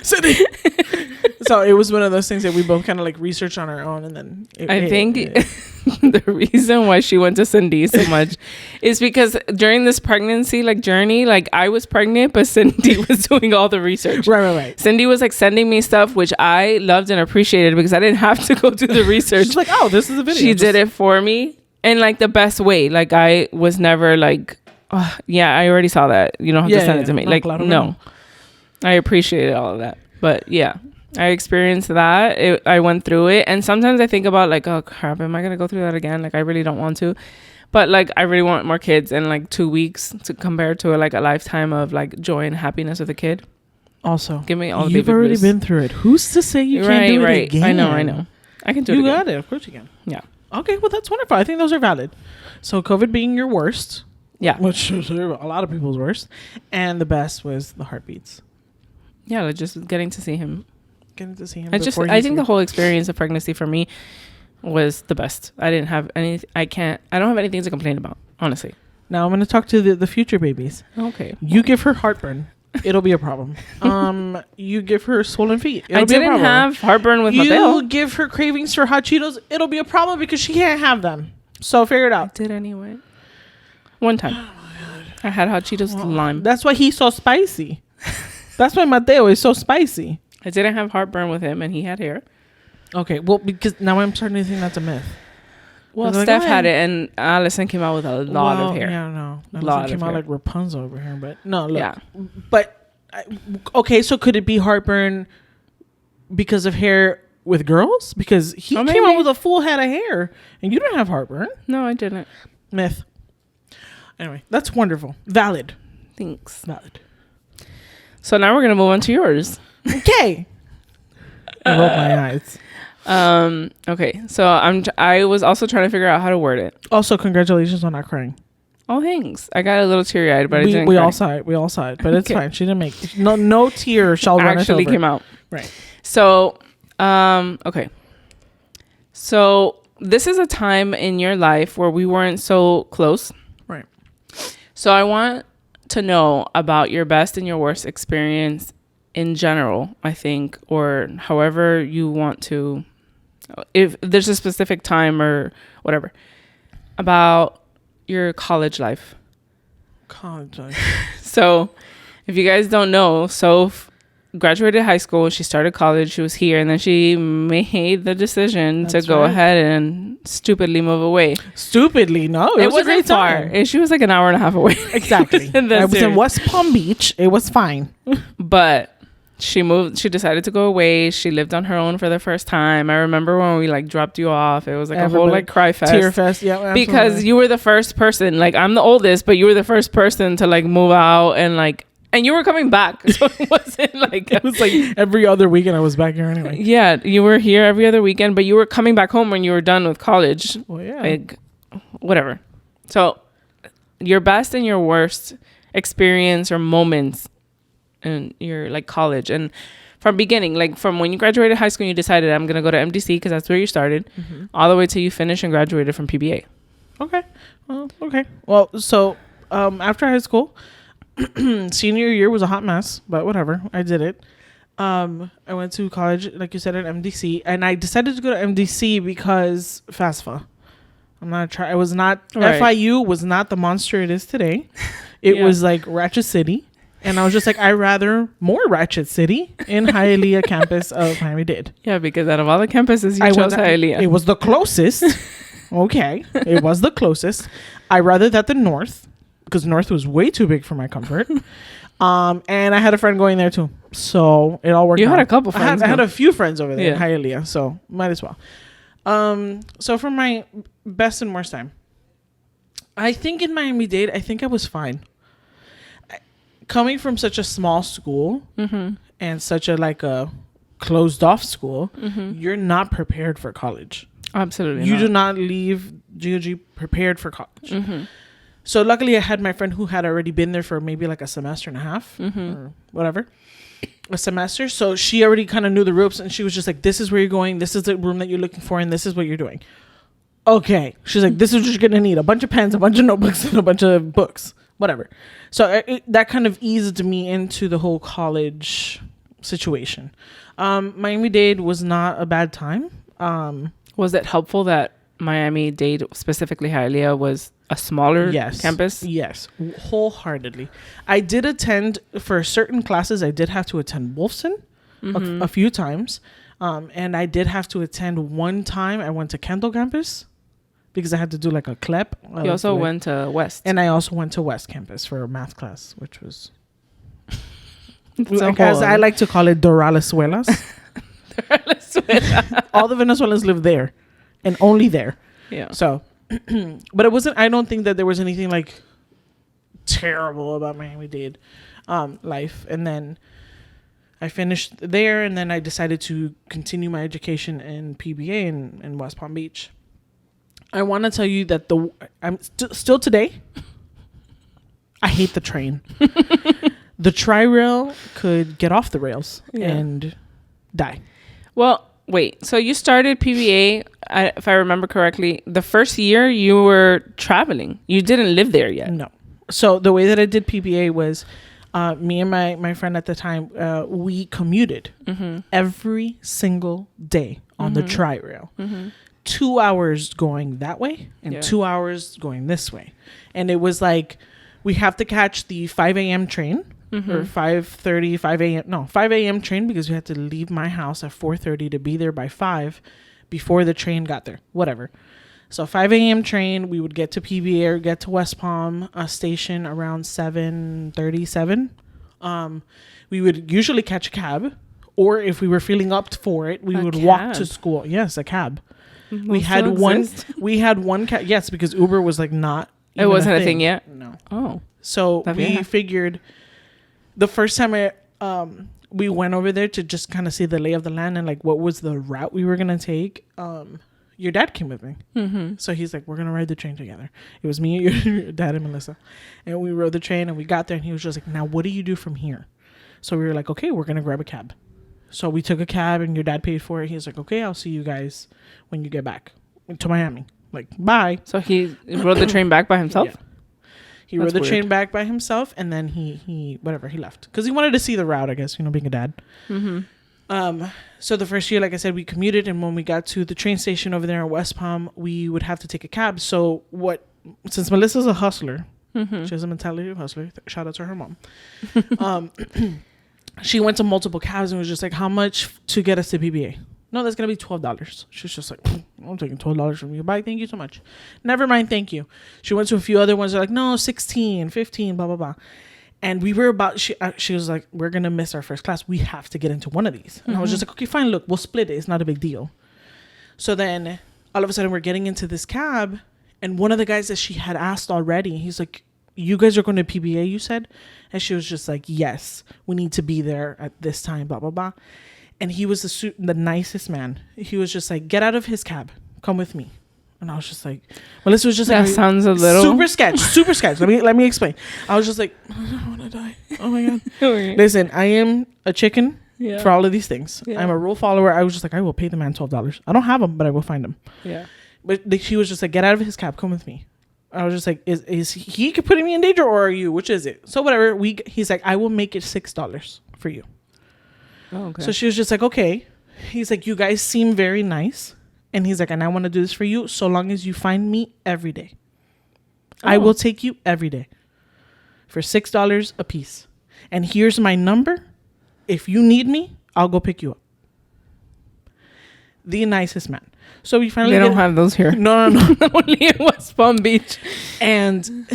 So it was one of those things that we both kind of like researched on our own, and then I think the reason why she went to Cindy so much is because during this pregnancy like journey, like I was pregnant, but Cindy was doing all the research. Right. Cindy was like sending me stuff which I loved and appreciated because I didn't have to go do the research. She's like, oh, this is a video. She did it for me in like the best way. Like I was never like, oh, yeah, I already saw that. You don't have to send it to me. Like, no. I appreciated all of that. But yeah, I experienced that. I went through it. And sometimes I think about like, oh crap, am I going to go through that again? Like I really don't want to. But like I really want more kids in like 2 weeks to compare to like a lifetime of like joy and happiness with a kid. Also, give me all the you've baby already blues. been through it. Who's to say you can't do it again? I know. I can do it again. You got it. Of course you can. Yeah. Okay, well that's wonderful. I think those are valid. So COVID being your worst. Yeah. Which is a lot of people's worst. And the best was the heartbeats. Yeah, like just getting to see him. Getting to see him. I think the whole experience of pregnancy for me was the best. I don't have anything to complain about, honestly. Now I'm going to talk to the future babies. Okay. You give her heartburn. It'll be a problem. You give her swollen feet. I didn't have heartburn with Mateo. You give her cravings for hot Cheetos. It'll be a problem because she can't have them. So figure it out. I did anyway. One time. Oh my God. I had hot Cheetos with lime. That's why he's so spicy. That's why Mateo is so spicy. I didn't have heartburn with him, and he had hair. Okay, well, because now I'm starting to think that's a myth. Well, Steph had it, and Allison came out with a lot of hair. Yeah, no. Allison came out like Rapunzel over here, but no, look. Yeah. But, okay, so could it be heartburn because of hair with girls? Because he came out with a full head of hair, and you don't have heartburn. No, I didn't. Myth. Anyway, that's wonderful. Valid. Thanks. Valid. So now we're going to move on to yours. Okay. I rolled my eyes. Okay. So I was also trying to figure out how to word it. Also, congratulations on not crying. Oh, thanks. I got a little teary eyed, but I didn't. We all saw it. We all saw it, but it's fine. She didn't make no tear shall run us over. Actually came out. Right. So, okay. So this is a time in your life where we weren't so close. Right. So I want to know about your best and your worst experience in general, I think, or however you want to, if there's a specific time or whatever, about your college life. College life. So if you guys don't know, Soph graduated high school, she started college, she was here, and then she made the decision to go ahead and stupidly move away. Stupidly? No, it was a great far. time. She was like an hour and a half away. Exactly. I was in West Palm Beach. It was fine. But she decided to go away. She lived on her own for the first time. I remember when we like dropped you off, it was like a whole like cry fest, tear fest. Yeah, absolutely. Because you were the first person, like I'm the oldest, but you were the first person to like move out, and you were coming back. So it wasn't like it was like every other weekend I was back here anyway. Yeah, you were here every other weekend, but you were coming back home when you were done with college. Well, yeah. Like whatever. So your best and your worst experience or moments in your like college, and from beginning, like from when you graduated high school and you decided I'm gonna go to MDC because that's where you started, all the way till you finished and graduated from PBA. Okay. Well, so after high school, senior year was a hot mess, but whatever, I did it. I went to college, like you said, at MDC, and I decided to go to MDC because FAFSA. I was not right. FIU was not the monster it is today. It was like Ratchet City. And I was just like, I'd rather more Ratchet City in Hialeah campus of Miami-Dade. Yeah, because out of all the campuses, you chose Hialeah. It was the closest. Okay. It was the closest. I'd rather that than North, because North was way too big for my comfort. And I had a friend going there too. So it all worked out. You had a couple friends. I had a few friends over there in Hialeah, so might as well. So for my best and worst time, I think in Miami-Dade, I think I was fine. Coming from such a small school and such a closed off school, you're not prepared for college. Absolutely You do not leave GOG prepared for college. So luckily I had my friend who had already been there for maybe like a semester and a half or whatever. a semester. So she already kind of knew the ropes, and she was just like, this is where you're going. This is the room that you're looking for. And this is what you're doing. Okay. She's like, this is what you're going to need. A bunch of pens, a bunch of notebooks, and a bunch of books, whatever. So that kind of eased me into the whole college situation. Miami-Dade was not a bad time. Was it helpful that Miami-Dade, specifically Hialeah, was a smaller campus? Yes, wholeheartedly. I did attend, for certain classes, I did have to attend Wolfson a few times. And I did have to attend one time. I went to Kendall campus because I had to do like a CLEP. You also went to West. And I also went to West campus for a math class, which was, like, as I like to call it, Doralezuelas. All the Venezuelans live there and only there. Yeah. So, but it wasn't, I don't think that there was anything like terrible about Miami-Dade life. And then I finished there, and then I decided to continue my education in PBA in West Palm Beach. I want to tell you that I'm still today, I hate the train. The Tri-Rail could get off the rails and die. Well, wait. So you started PBA, if I remember correctly, the first year you were traveling. You didn't live there yet. No. So the way that I did PBA was me and my friend at the time, we commuted every single day on the Tri-Rail. 2 hours going that way and 2 hours going this way. And it was like, we have to catch the 5 a.m. train or 5:30, 5 a.m. No, 5 a.m. train, because we had to leave my house at 4:30 to be there by 5 before the train got there, whatever. So 5 a.m. train, we would get to PBA or get to West Palm station around 7:37. We would usually catch a cab, or if we were feeling up for it, we would walk to school. Yes, a cab. We had one cab. Yes, because Uber was like not. It wasn't a thing yet. No. Oh. So we figured the first time we went over there to just kind of see the lay of the land and like what was the route we were gonna take. Your dad came with me. So he's like, we're gonna ride the train together. It was me, your dad, and Melissa, and we rode the train and we got there, and he was just like, now what do you do from here? So we were like, okay, we're gonna grab a cab. So we took a cab and your dad paid for it. He's like, okay, I'll see you guys when you get back to Miami. Like, bye. So he rode the train back by himself? Yeah. He rode the train back by himself, and then he left. Because he wanted to see the route, I guess, being a dad. So the first year, like I said, we commuted, and when we got to the train station over there in West Palm, we would have to take a cab. So since Melissa's a hustler, she has a mentality of a hustler. Shout out to her mom. She went to multiple cabs and was just like, how much to get us to PBA? No, that's going to be $12. She's just like, I'm taking $12 from you. Bye. Thank you so much. Never mind. Thank you. She went to a few other ones. They're like, no, 16, 15, blah, blah, blah. And we were she was like, we're going to miss our first class. We have to get into one of these. And I was just like, okay, fine. Look, we'll split it. It's not a big deal. So then all of a sudden we're getting into this cab. And one of the guys that she had asked already, he's like, you guys are going to PBA, you said? And she was just like, yes, we need to be there at this time, blah, blah, blah. And he was the nicest man. He was just like, get out of his cab. Come with me. And I was just like, Melissa was just that like, sounds a little super sketch. Let me explain. I was just like, I don't want to die. Oh my God. Listen, I am a chicken for all of these things. Yeah. I'm a rule follower. I was just like, I will pay the man $12. I don't have him, but I will find him. Yeah. But he was just like, get out of his cab. Come with me. I was just like, is he putting me in danger, or are you? Which is it? So whatever. He's like, I will make it $6 for you. Oh, okay. So she was just like, okay. He's like, you guys seem very nice. And he's like, and I want to do this for you so long as you find me every day. I will take you every day for $6 a piece. And here's my number. If you need me, I'll go pick you up. The nicest man. So we finally don't have those here. No. Only in West Palm Beach. And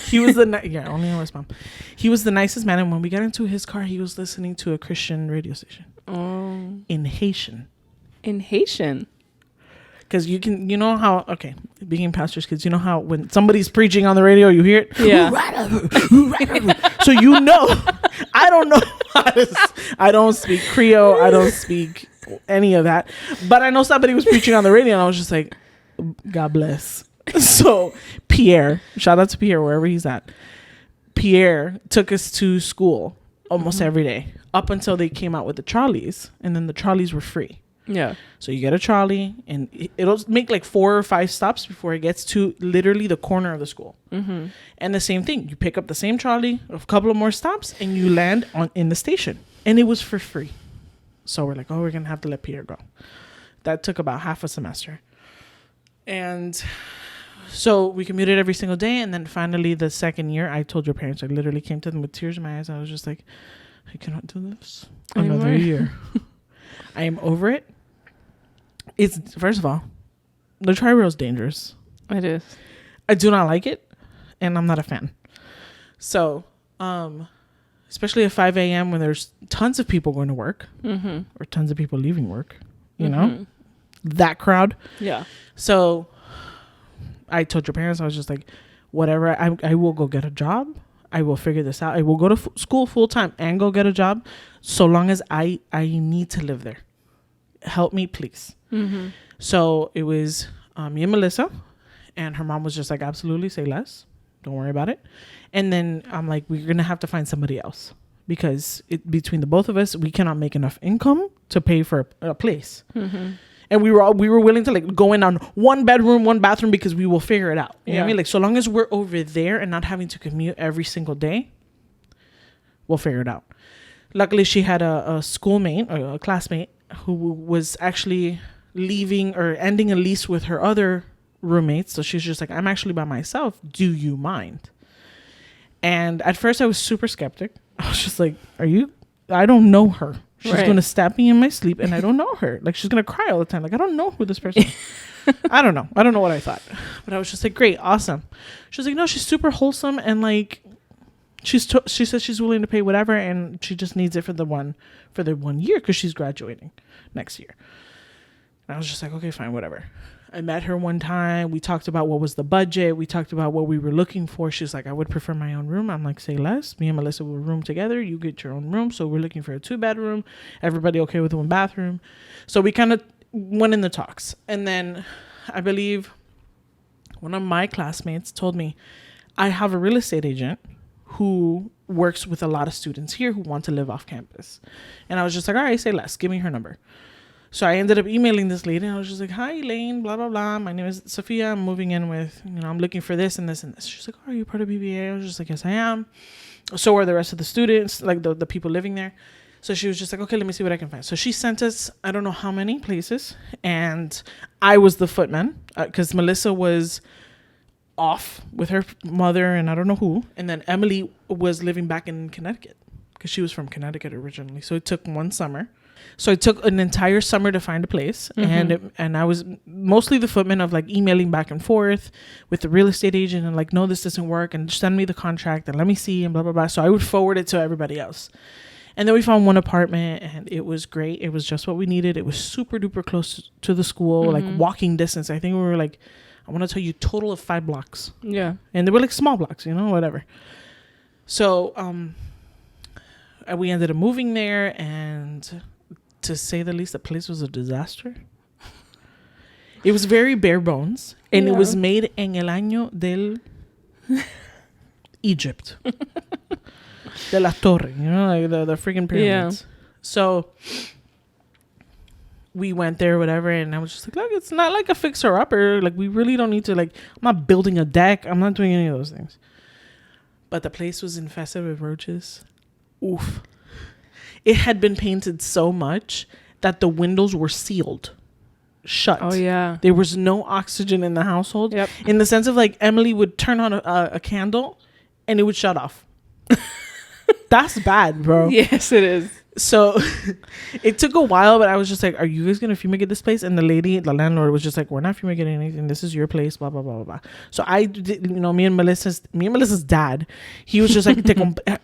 he was only in West Palm. He was the nicest man. And when we got into his car, he was listening to a Christian radio station. Oh. In Haitian. In Haitian? Because you know how, okay, being pastors' kids, you know how when somebody's preaching on the radio, you hear it? Yeah. So I don't know I don't speak Creole. I don't speak any of that. But I know somebody was preaching on the radio, and I was just like, God bless. So Pierre, shout out to Pierre, wherever he's at. Pierre took us to school almost every day. up until they came out with the trolleys, and then the trolleys were free. Yeah. So you get a trolley, and it'll make like 4 or 5 stops before it gets to literally the corner of the school. Mm-hmm. And the same thing, you pick up the same trolley, a couple of more stops, and you land in the station. And it was for free. So we're like, oh, we're gonna have to let Peter go. That took about half a semester. And so we commuted every single day. And then finally, the second year, I told your parents, I literally came to them with tears in my eyes. I was just like, I cannot do this another year. I am over it. It's, first of all, the tri-rail is dangerous. It is. I do not like it, and I'm not a fan. So, especially at 5 a.m. when there's tons of people going to work, Mm-hmm. or tons of people leaving work, you Mm-hmm. know, that crowd. Yeah. So I told your parents, I was just like, whatever, I will go get a job. I will figure this out. I will go to school full time and go get a job, so long as I need to live there. Help me, please. Mm-hmm. So it was me and Melissa, and her mom was just like, absolutely, say less. Don't worry about it. And then I'm like, we're going to have to find somebody else, because between the both of us, we cannot make enough income to pay for a place. Mm-hmm. And we were willing to like go in on 1 bedroom, 1 bathroom, because we will figure it out. You know what I mean? Like, so long as we're over there and not having to commute every single day, we'll figure it out. Luckily, she had a schoolmate or a classmate who was actually leaving or ending a lease with her other roommates. So she's just like, I'm actually by myself. Do you mind? And at first I was super skeptic. I was just like, I don't know her. She's going to stab me in my sleep, and I don't know her. Like, she's going to cry all the time. Like, I don't know who this person is. I don't know. I don't know what I thought. But I was just like, great, awesome. She was like, no, she's super wholesome, and like, she says she's willing to pay whatever, and she just needs it for the 1 year, because she's graduating next year. And I was just like, okay, fine, whatever. I met her one time. We talked about what was the budget. We talked about what we were looking for. She's like, I would prefer my own room. I'm like, say less. Me and Melissa will room together. You get your own room. So we're looking for a 2-bedroom. Everybody okay with 1 bathroom. So we kind of went in the talks. And then I believe one of my classmates told me, I have a real estate agent who works with a lot of students here who want to live off campus. And I was just like, all right, say less. Give me her number. So I ended up emailing this lady, and I was just like, hi, Elaine, blah, blah, blah. My name is Sophia. I'm moving in with, I'm looking for this and this and this. She's like, oh, are you part of BBA? I was just like, yes, I am. So are the rest of the students, like the people living there. So she was just like, okay, let me see what I can find. So she sent us, I don't know how many places. And I was the footman, because Melissa was off with her mother and I don't know who. And then Emily was living back in Connecticut, because she was from Connecticut originally. So it took 1 summer. So it took an entire summer to find a place. Mm-hmm. And I was mostly the footman of like emailing back and forth with the real estate agent and like, no, this doesn't work, and send me the contract and let me see and blah, blah, blah. So I would forward it to everybody else. And then we found 1 apartment, and it was great. It was just what we needed. It was super duper close to the school, like walking distance. I think we were like, I want to tell you, total of 5 blocks. Yeah. And they were like small blocks, whatever. So we ended up moving there, and to say the least, the place was a disaster. It was very bare bones, and it was made en el año del Egypt. De la Torre, like the freaking pyramids. Yeah. So we went there, whatever, and I was just like, look, it's not like a fixer-upper. Like, we really don't need to, like, I'm not building a deck. I'm not doing any of those things. But the place was infested with roaches. Oof. It had been painted so much that the windows were sealed shut. Oh, yeah. There was no oxygen in the household. Yep. In the sense of, like, Emily would turn on a candle and it would shut off. That's bad, bro. Yes, it is. So it took a while, but I was just like, are you guys going to fumigate this place? And the landlord was just like, we're not fumigating anything. This is your place, blah, blah, blah, blah, blah. So I did, me and Melissa's dad, he was just like,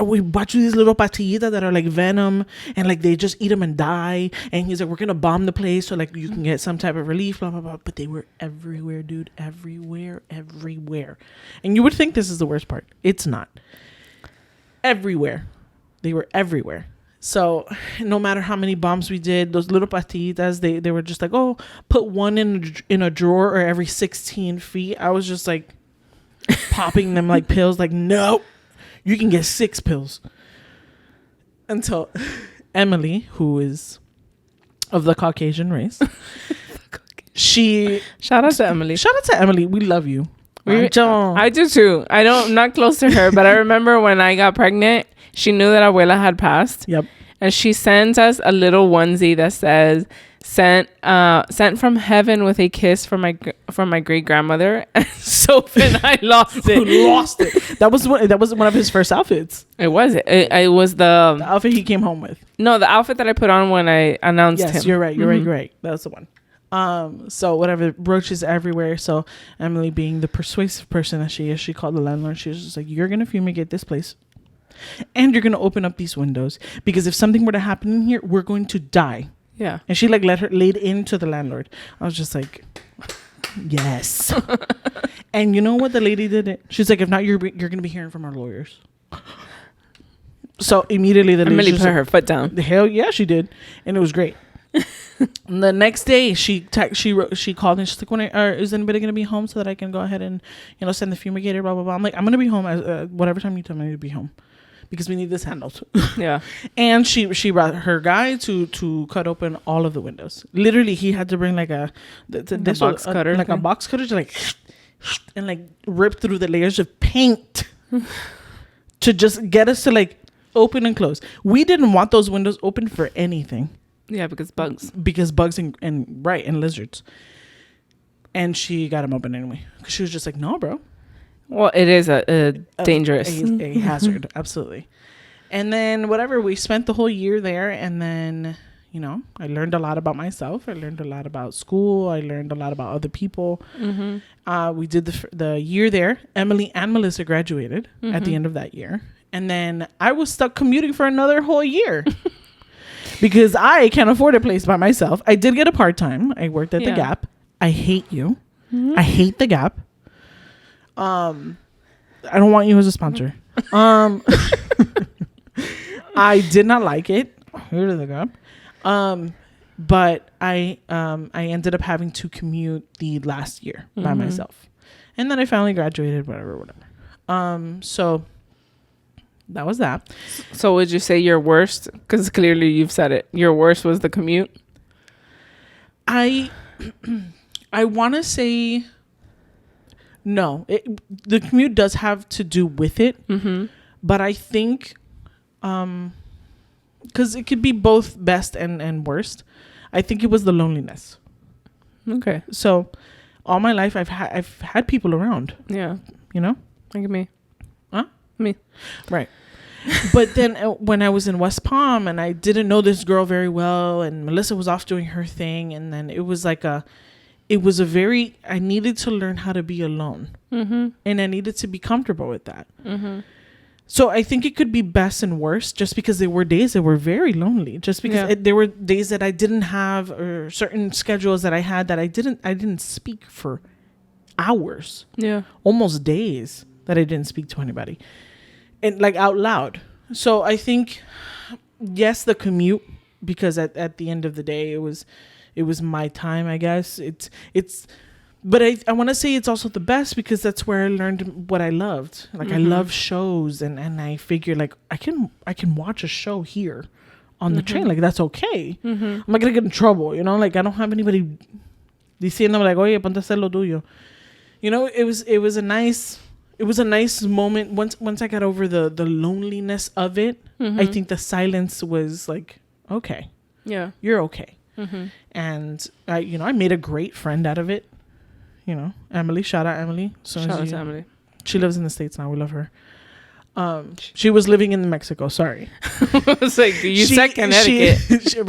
we bought you these little pastillitas that are like venom, and like they just eat them and die. And he's like, we're going to bomb the place so like you can get some type of relief, blah, blah, blah. But they were everywhere, dude. Everywhere. And you would think this is the worst part. It's not. Everywhere. They were everywhere. So no matter how many bombs we did, those little pastillitas, they were just like, oh, put one in a drawer or every 16 feet. I was just like popping them like pills. Like, no, you can get 6 pills. Until Emily, who is of the Caucasian race, she Shout out to Emily. shout out to Emily. We love you. I do too. I'm not close to her, but I remember when I got pregnant, she knew that Abuela had passed. Yep. And she sends us a little onesie that says sent from heaven with a kiss from my great grandmother. And Sophie and I lost it. Lost it. That was one of his first outfits. It was the outfit he came home with. No, the outfit that I put on when I announced him. Yes, you're right. You're right. That was the one. So whatever, roaches everywhere. So Emily, being the persuasive person that she is, she called the landlord. She was just like, "You're gonna fumigate this place, and you're gonna open up these windows because if something were to happen in here, we're going to die." Yeah. And she like laid into the landlord. I was just like, yes. And you know what the lady did? It. She's like, if not, you're gonna be hearing from our lawyers. So immediately the lady Emily put her foot down. The hell yeah, she did, and it was great. And the next day she called and she's like, is anybody gonna be home so that I can go ahead and send the fumigator, blah blah blah. I'm like, I'm gonna be home whatever time you tell me to be home because we need this handled. Yeah. And she brought her guy to cut open all of the windows. Literally he had to bring like a box cutter, like a box cutter to like and like rip through the layers of paint to just get us to like open and close. We didn't want those windows open for anything. Yeah, because bugs and lizards. And she got them open anyway because she was just like, no, bro. Well, it is a dangerous a hazard. Absolutely. And then whatever, we spent the whole year there, and then I learned a lot about myself. I learned a lot about school. I learned a lot about other people. Mm-hmm. We did the year there. Emily and Melissa graduated at the end of that year, and then I was stuck commuting for another whole year. Because I can't afford a place by myself. I did get a part-time. I worked at the Gap. I hate you. Mm-hmm. I hate the Gap. I don't want you as a sponsor. I did not like it. Here to the Gap. But I ended up having to commute the last year by myself. And then I finally graduated, whatever. So that was that. So would you say your worst? Because clearly you've said it. Your worst was the commute. I want to say no. The commute does have to do with it, but I think because it could be both best and worst. I think it was the loneliness. Okay. So all my life I've had people around. Yeah. Like me. Huh? Me. Right. But then when I was in West Palm and I didn't know this girl very well and Melissa was off doing her thing, and then it was like I needed to learn how to be alone, and I needed to be comfortable with that. So I think it could be best and worst, just because there were days that were very lonely, just because there were days that I didn't have, or certain schedules that I had that I didn't speak for hours, almost days that I didn't speak to anybody. And like out loud. So I think, yes, the commute, because at the end of the day, it was my time, I guess. But I want to say it's also the best because that's where I learned what I loved. Like I love shows, and I figure like I can watch a show here on the train. Like that's okay. I'm not gonna get in trouble, like I don't have anybody diciéndome like, oye, ponte a hacer lo tuyo. It was a nice moment once I got over the loneliness of it. I think the silence was like, okay, you're okay. And I made a great friend out of it. Emily, shout out Emily. Shout out to Emily. She lives in the States now. We love her. She was living in Mexico. Sorry. I was like, you said Connecticut.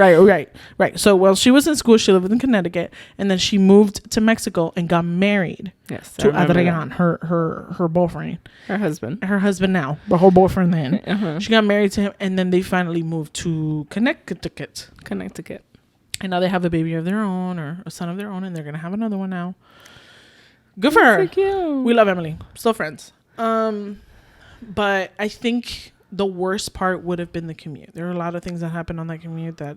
Right. So, she was in school. She lived in Connecticut, and then she moved to Mexico and got married. Yes, to Adrian, her boyfriend, her husband now, but her boyfriend then. She got married to him, and then they finally moved to Connecticut. And now they have a baby of their own, or a son of their own, and they're gonna have another one now. Good for her. So cute. We love Emily. Still friends. But I think the worst part would have been the commute. There were a lot of things that happened on that commute that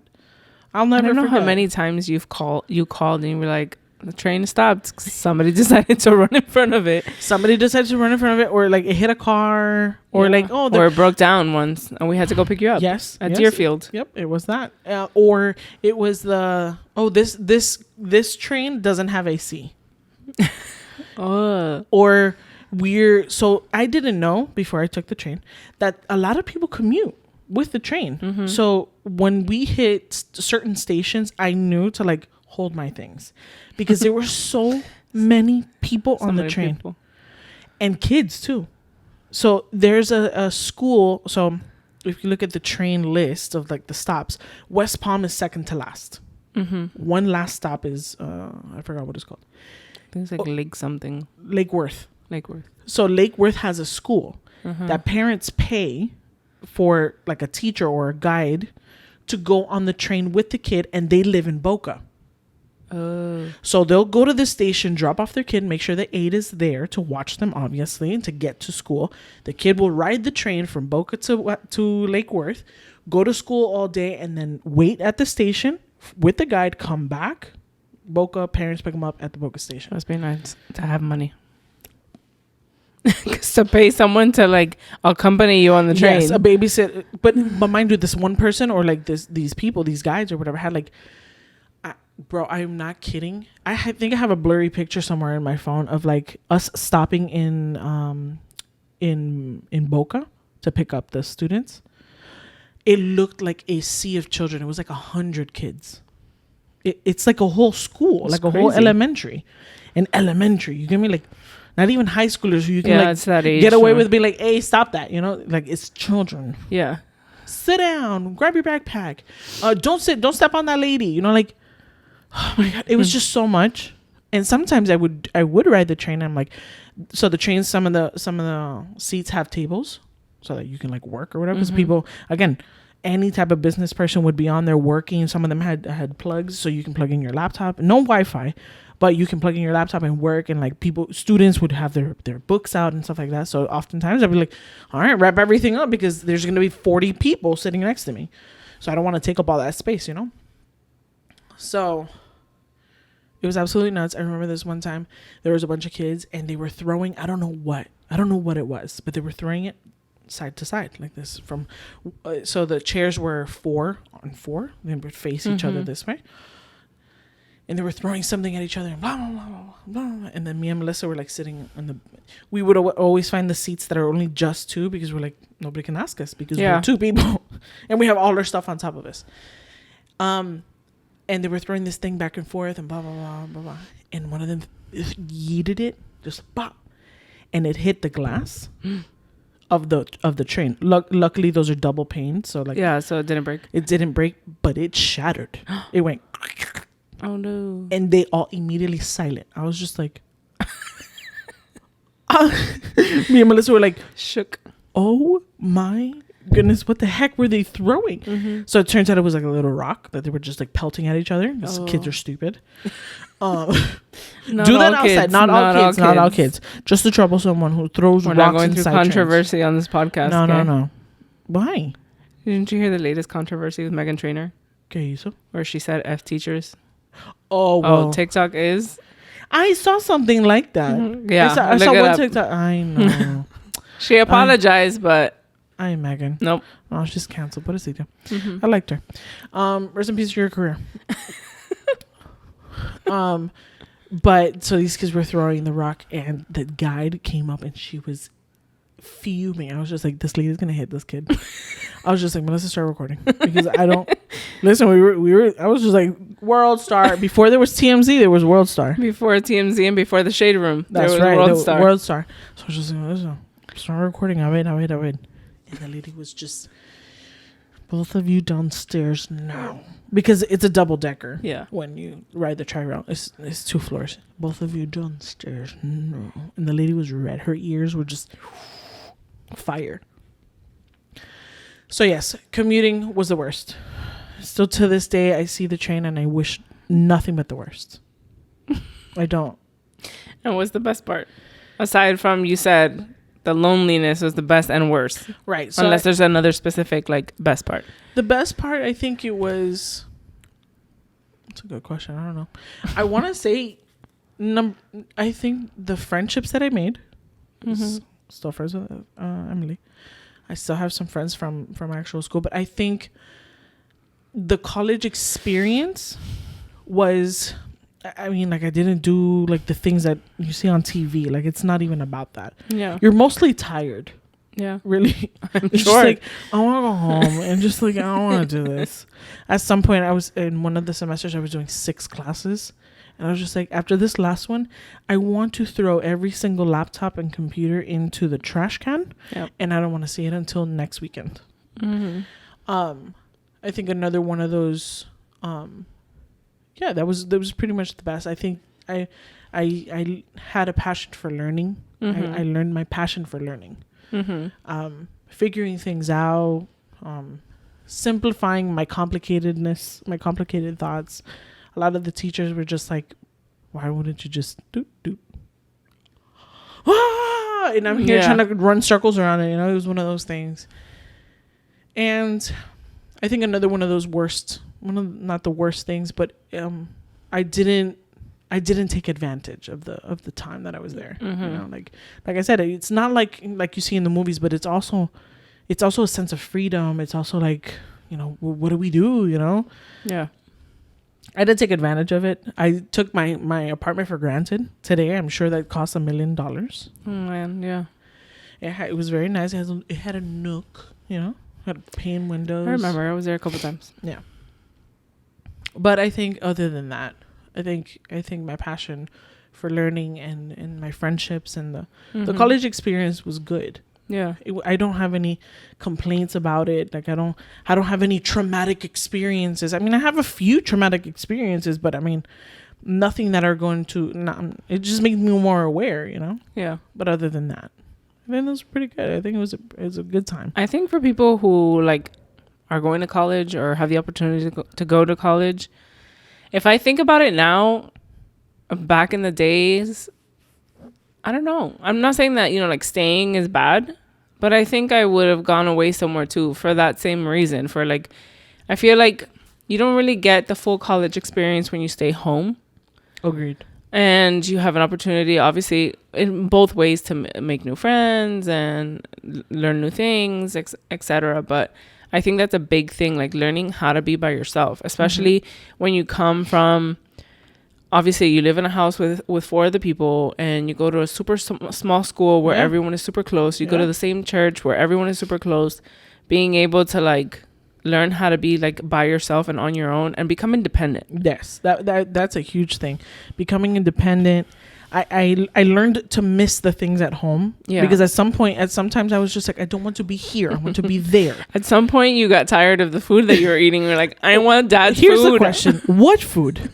I'll never forget. I don't know how many times you called and you were like, The train stopped. Somebody decided to run in front of it. Somebody decided to run in front of it, or like it hit a car, or like or it broke down once, and we had to go pick you up. Yes, at Deerfield. Yep, it was that. Or it was this train doesn't have AC. Or so I didn't know before I took the train that a lot of people commute with the train. Mm-hmm. So when we hit certain stations, I knew to like hold my things because there were so many people on the train and kids too. So there's a school. So if you look at the train list of like the stops, West Palm is second to last. Mm-hmm. One last stop is I forgot what it's called. I think it's like Lake something. Lake Worth. So Lake Worth has a school that parents pay for like a teacher or a guide to go on the train with the kid, and they live in Boca. So they'll go to the station, drop off their kid, make sure the aide is there to watch them, obviously, and to get to school. The kid will ride the train from Boca to Lake Worth, go to school all day, and then wait at the station with the guide, come back. Boca, parents pick them up at the Boca station. Must be nice to have money. To pay someone to like accompany you on the train. Yes, a babysitter. But mind you, this one person or like these people, these guides or whatever had like, bro, I'm not kidding. I think I have a blurry picture somewhere in my phone of like us stopping in Boca to pick up the students. It looked like a sea of children. It was like 100 kids. It's like a whole school, That's like a crazy. whole elementary. And elementary, you give me like. Not even high schoolers. You can it's that age, get away with being like, hey, stop that. You know, like it's children. Yeah. Sit down. Grab your backpack. Don't step on that lady. You know, like, oh my God. It was just so much. And sometimes I would ride the train. And I'm like, so the train, some of the seats have tables so that you can like work or whatever. Because people, again, any type of business person would be on there working. Some of them had plugs so you can plug in your laptop. No Wi-Fi. But you can plug in your laptop and work, and like students would have their books out and stuff like that. So oftentimes I'd be like, all right, wrap everything up because there's going to be 40 people sitting next to me. So I don't want to take up all that space, you know? So it was absolutely nuts. I remember this one time there was a bunch of kids and they were throwing, I don't know what it was, but they were throwing it side to side like this from, so the chairs were 4 on 4. They would face each other this way. And they were throwing something at each other, and blah, blah, blah, blah, blah. And then me and Melissa were like sitting on the. We would always find the seats that are only just 2 because we're like nobody can ask us because we're 2 people, and we have all our stuff on top of us. And they were throwing this thing back and forth and blah blah blah blah blah. And one of them yeeted it, just pop, and it hit the glass of the train. Luckily, those are double pane, so like so it didn't break. It didn't break, but it shattered. It went. Oh no. And they all immediately silent. I was just like me and Melissa were like shook. Oh my goodness, what the heck were they throwing? So it turns out it was like a little rock that they were just like pelting at each other. These kids are stupid. Do that outside. Not all kids. Just the troublesome one who throws rocks. We're not going through controversy on this podcast. No. Why? Didn't you hear the latest controversy with Meghan Trainor? Okay, so where she said F teachers. Oh, well. TikTok is. I saw something like that. Yeah, I saw one TikTok. I know. She apologized, but I ain't Meghan. Nope. Oh, she's canceled. Pobrecita. I liked her. Rest in peace to your career. But so these kids were throwing the rock, and the guide came up, and she was fuming. I was just like, this lady's gonna hit this kid. I was just like, Melissa, start recording because I don't listen. We were. I was just like, World Star. Before there was TMZ, there was World Star. Before TMZ and before the Shade Room, that's there was right. World Star. World Star. So I was just like, listen, start recording. I wait. And the lady was just, both of you downstairs now, because it's a double decker. Yeah. When you ride the tri-rail, it's 2 floors. Both of you downstairs. No. And the lady was red. Her ears were just fire. So yes, commuting was the worst. Still to this day, I see the train and I wish nothing but the worst. I don't. And what's the best part? Aside from, you said the loneliness was the best and worst. Right. So unless there's another specific like best part. The best part, I think it was. That's a good question. I don't know. I want to say I think the friendships that I made, Mm-hmm. still friends with Emily. I still have some friends from actual school, but I think the college experience was, I mean, like, I didn't do like the things that you see on TV. Like, it's not even about that. Yeah. You're mostly tired. Yeah. Really. I'm It's sure. just like, I want to go home and just like, I don't want to do this. At some point, I was in one of the semesters, I was doing 6 classes. And I was just like, after this last one, I want to throw every single laptop and computer into the trash can. Yep. And I don't want to see it until next weekend. Mm-hmm. I think another one of those, yeah, that was pretty much the best. I think I had a passion for learning. Mm-hmm. I learned my passion for learning. Mm-hmm. Figuring things out, simplifying my complicated thoughts. A lot of the teachers were just like, why wouldn't you just do? And I'm here trying to run circles around it. You know, it was one of those things. And I think another one of those not the worst things, but I didn't take advantage of the time that I was there. Mm-hmm. You know, like I said, it's not like you see in the movies, but it's also a sense of freedom. It's also like, you know, what do we do? You know? Yeah. I did take advantage of it. I took my apartment for granted. Today, I'm sure that cost $1 million. Oh, man. Yeah. It was very nice. It had a nook, you know, had pane windows. I remember. I was there a couple times. Yeah. But I think other than that, I think my passion for learning and my friendships and the Mm-hmm. college experience was good. Yeah. I don't have any complaints about it. Like I don't have any traumatic experiences. I mean, I have a few traumatic experiences, but I mean, nothing that are going to. It just makes me more aware, you know. Yeah. But other than that, I think it was pretty good. I think it was a good time. I think for people who like are going to college or have the opportunity to go to college, if I think about it now, back in the days, I don't know. I'm not saying that, you know, like staying is bad, but I think I would have gone away somewhere too for that same reason. For like, I feel like you don't really get the full college experience when you stay home. Agreed. And you have an opportunity, obviously, in both ways to make new friends and learn new things, etc. But I think that's a big thing, like learning how to be by yourself, especially when you come from, obviously, you live in a house with 4 other people and you go to a super small school where everyone is super close. You go to the same church where everyone is super close. Being able to like learn how to be like by yourself and on your own and become independent. Yes, that's a huge thing. Becoming independent. I learned to miss the things at home. Yeah. Because sometimes I was just like, I don't want to be here. I want to be there. At some point, you got tired of the food that you were eating. You're like, I want dad's Here's food. the question: what food?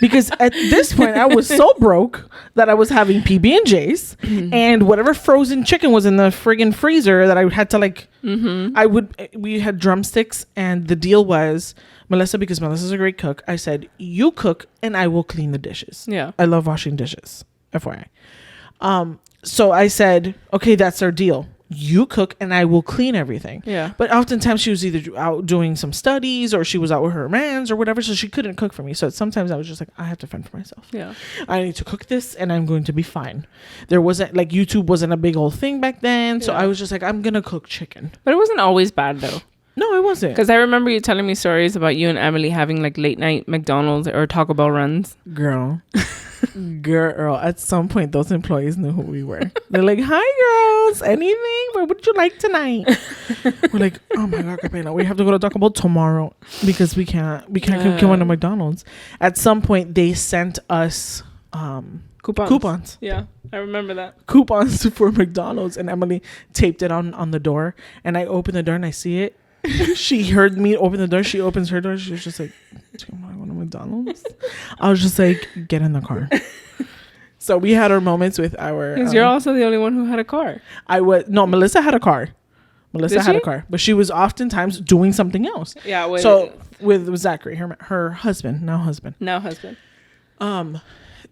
Because at this point, I was so broke that I was having PB&Js and whatever frozen chicken was in the friggin' freezer that I had to like. We had drumsticks, and the deal was Melissa, because Melissa's a great cook. I said, you cook and I will clean the dishes. Yeah. I love washing dishes, FYI. So I said, okay, that's our deal. You cook and I will clean everything. Yeah. But oftentimes she was either out doing some studies or she was out with her mans or whatever, so she couldn't cook for me. So sometimes I was just like, I have to fend for myself. Yeah. I need to cook this and I'm going to be fine. There wasn't like YouTube wasn't a big old thing back then, so Yeah. I was just like, I'm gonna cook chicken. But it wasn't always bad though. No, it wasn't. Because I remember you telling me stories about you and Emily having like late night McDonald's or Taco Bell runs. Girl, at some point those employees knew who we were. They're like, hi girls, anything? What would you like tonight? We're like, oh my god, Capena, we have to go to Taco Bell tomorrow because we can't keep going to McDonald's. At some point they sent us coupons Yeah, I remember that. coupons for McDonald's, and Emily taped it on the door, and I open the door and I see it. She heard me open the door. She opens her door. She was just like, do you want a McDonald's? I was just like, get in the car. So we had our moments with our. Because you're also the only one who had a car. Melissa had a car. Melissa Did had she? a car, but she was oftentimes doing something else. Yeah. With Zachary, her husband, now husband. Now husband.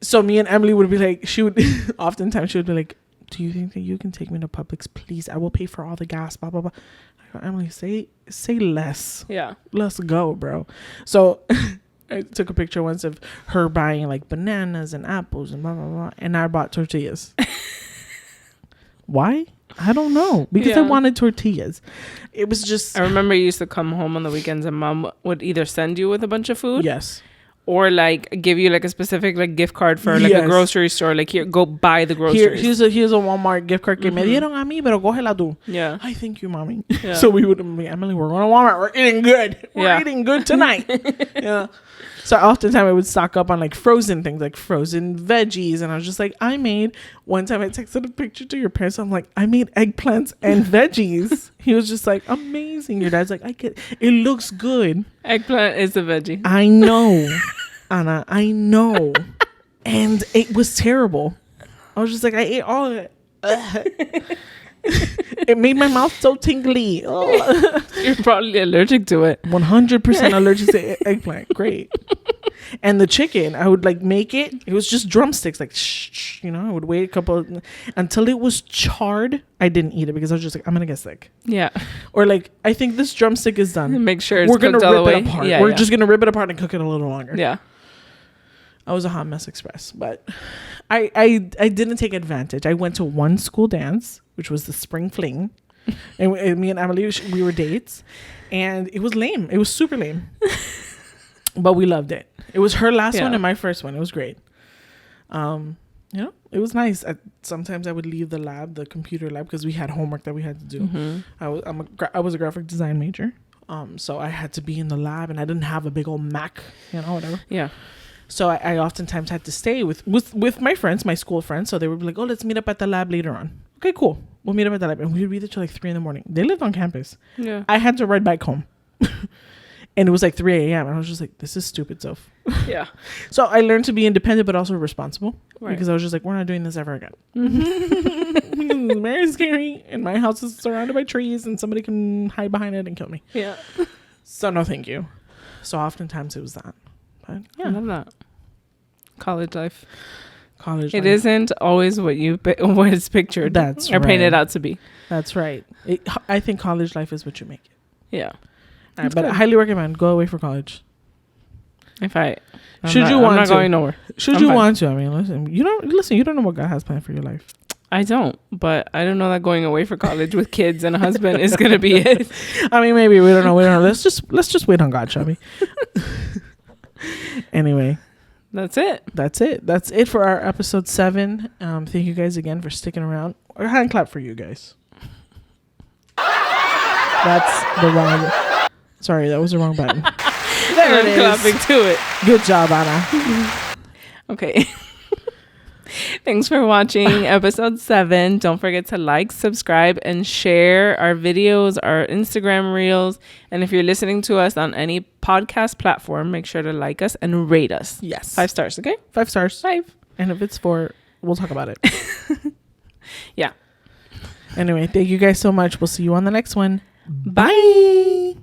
So me and Emily would be like, oftentimes she would be like, do you think that you can take me to Publix, please? I will pay for all the gas, blah, blah, blah. I go, Emily, say less. Yeah. Let's go, bro. So I took a picture once of her buying like bananas and apples and blah blah blah, and I bought tortillas. Why? I don't know. Because I wanted tortillas. It was just. I remember you used to come home on the weekends and mom would either send you with a bunch of food. Yes. Or like give you like a specific like gift card for like a grocery store. Like here, go buy the groceries. Here's a Walmart gift card que me dieron a mí, pero cógela tú. Yeah. I thank you, mommy. Yeah. So we would be, Emily, we're going to Walmart. We're eating good. We're eating good tonight. Yeah. So oftentimes I would stock up on like frozen things, like frozen veggies. And I was just like, one time I texted a picture to your parents. I'm like, I made eggplants and veggies. He was just like, amazing. Your dad's like, it looks good. Eggplant is a veggie. I know, Anna, I know. And it was terrible. I was just like, I ate all of it. It made my mouth so tingly. You're probably allergic to it. 100% allergic to eggplant. Great. And the chicken, I would like make it. It was just drumsticks, like shh, I would wait a couple until it was charred. I didn't eat it because I was just like, I'm gonna get sick. Yeah. Or like, I think this drumstick is done. Make sure it's we're gonna rip it apart. We're just gonna rip it apart and cook it a little longer. Yeah. I was a hot mess express, but I didn't take advantage. I went to one school dance, which was the spring fling, and me and Emily, we were dates, and it was lame. It was super lame, but we loved it. It was her last one and my first one. It was great. It was nice. Sometimes I would leave the computer lab, because we had homework that we had to do. Mm-hmm. I was a graphic design major, so I had to be in the lab, and I didn't have a big old Mac, whatever. Yeah. So I oftentimes had to stay with my friends, my school friends. So they would be like, oh, let's meet up at the lab later on. Okay, cool. We'll meet up at the lab. And we would be there till like 3 a.m. They lived on campus. Yeah. I had to ride back home. And it was like 3 a.m. And I was just like, this is stupid, Soph. Yeah. So I learned to be independent, but also responsible. Right. Because I was just like, we're not doing this ever again. It's very scary. And my house is surrounded by trees, and somebody can hide behind it and kill me. Yeah. So no, thank you. So oftentimes it was that. But yeah, I love that. College life. It isn't always what it's pictured. That's or painted out to be. That's right. I think college life is what you make it. Yeah. But good. I highly recommend go away for college. I'm not going nowhere. Should you want to? I mean, listen. You don't know what God has planned for your life. I don't, but I don't know that going away for college with kids and a husband is gonna be it. I mean, maybe we don't know. Let's just wait on God, shall we? Anyway, that's it. That's it for our episode 7. Thank you guys again for sticking around. A hand clap for you guys. That's the wrong. Sorry, that was the wrong button. There it is. Clapping to it. Good job, Anna. Okay. Thanks for watching episode 7. Don't forget to like, subscribe, and share our videos, our Instagram reels. And if you're listening to us on any podcast platform, make sure to like us and rate us. Yes. 5 stars, okay? 5 stars. 5. And if it's 4, we'll talk about it. Yeah. Anyway, thank you guys so much. We'll see you on the next one. Bye.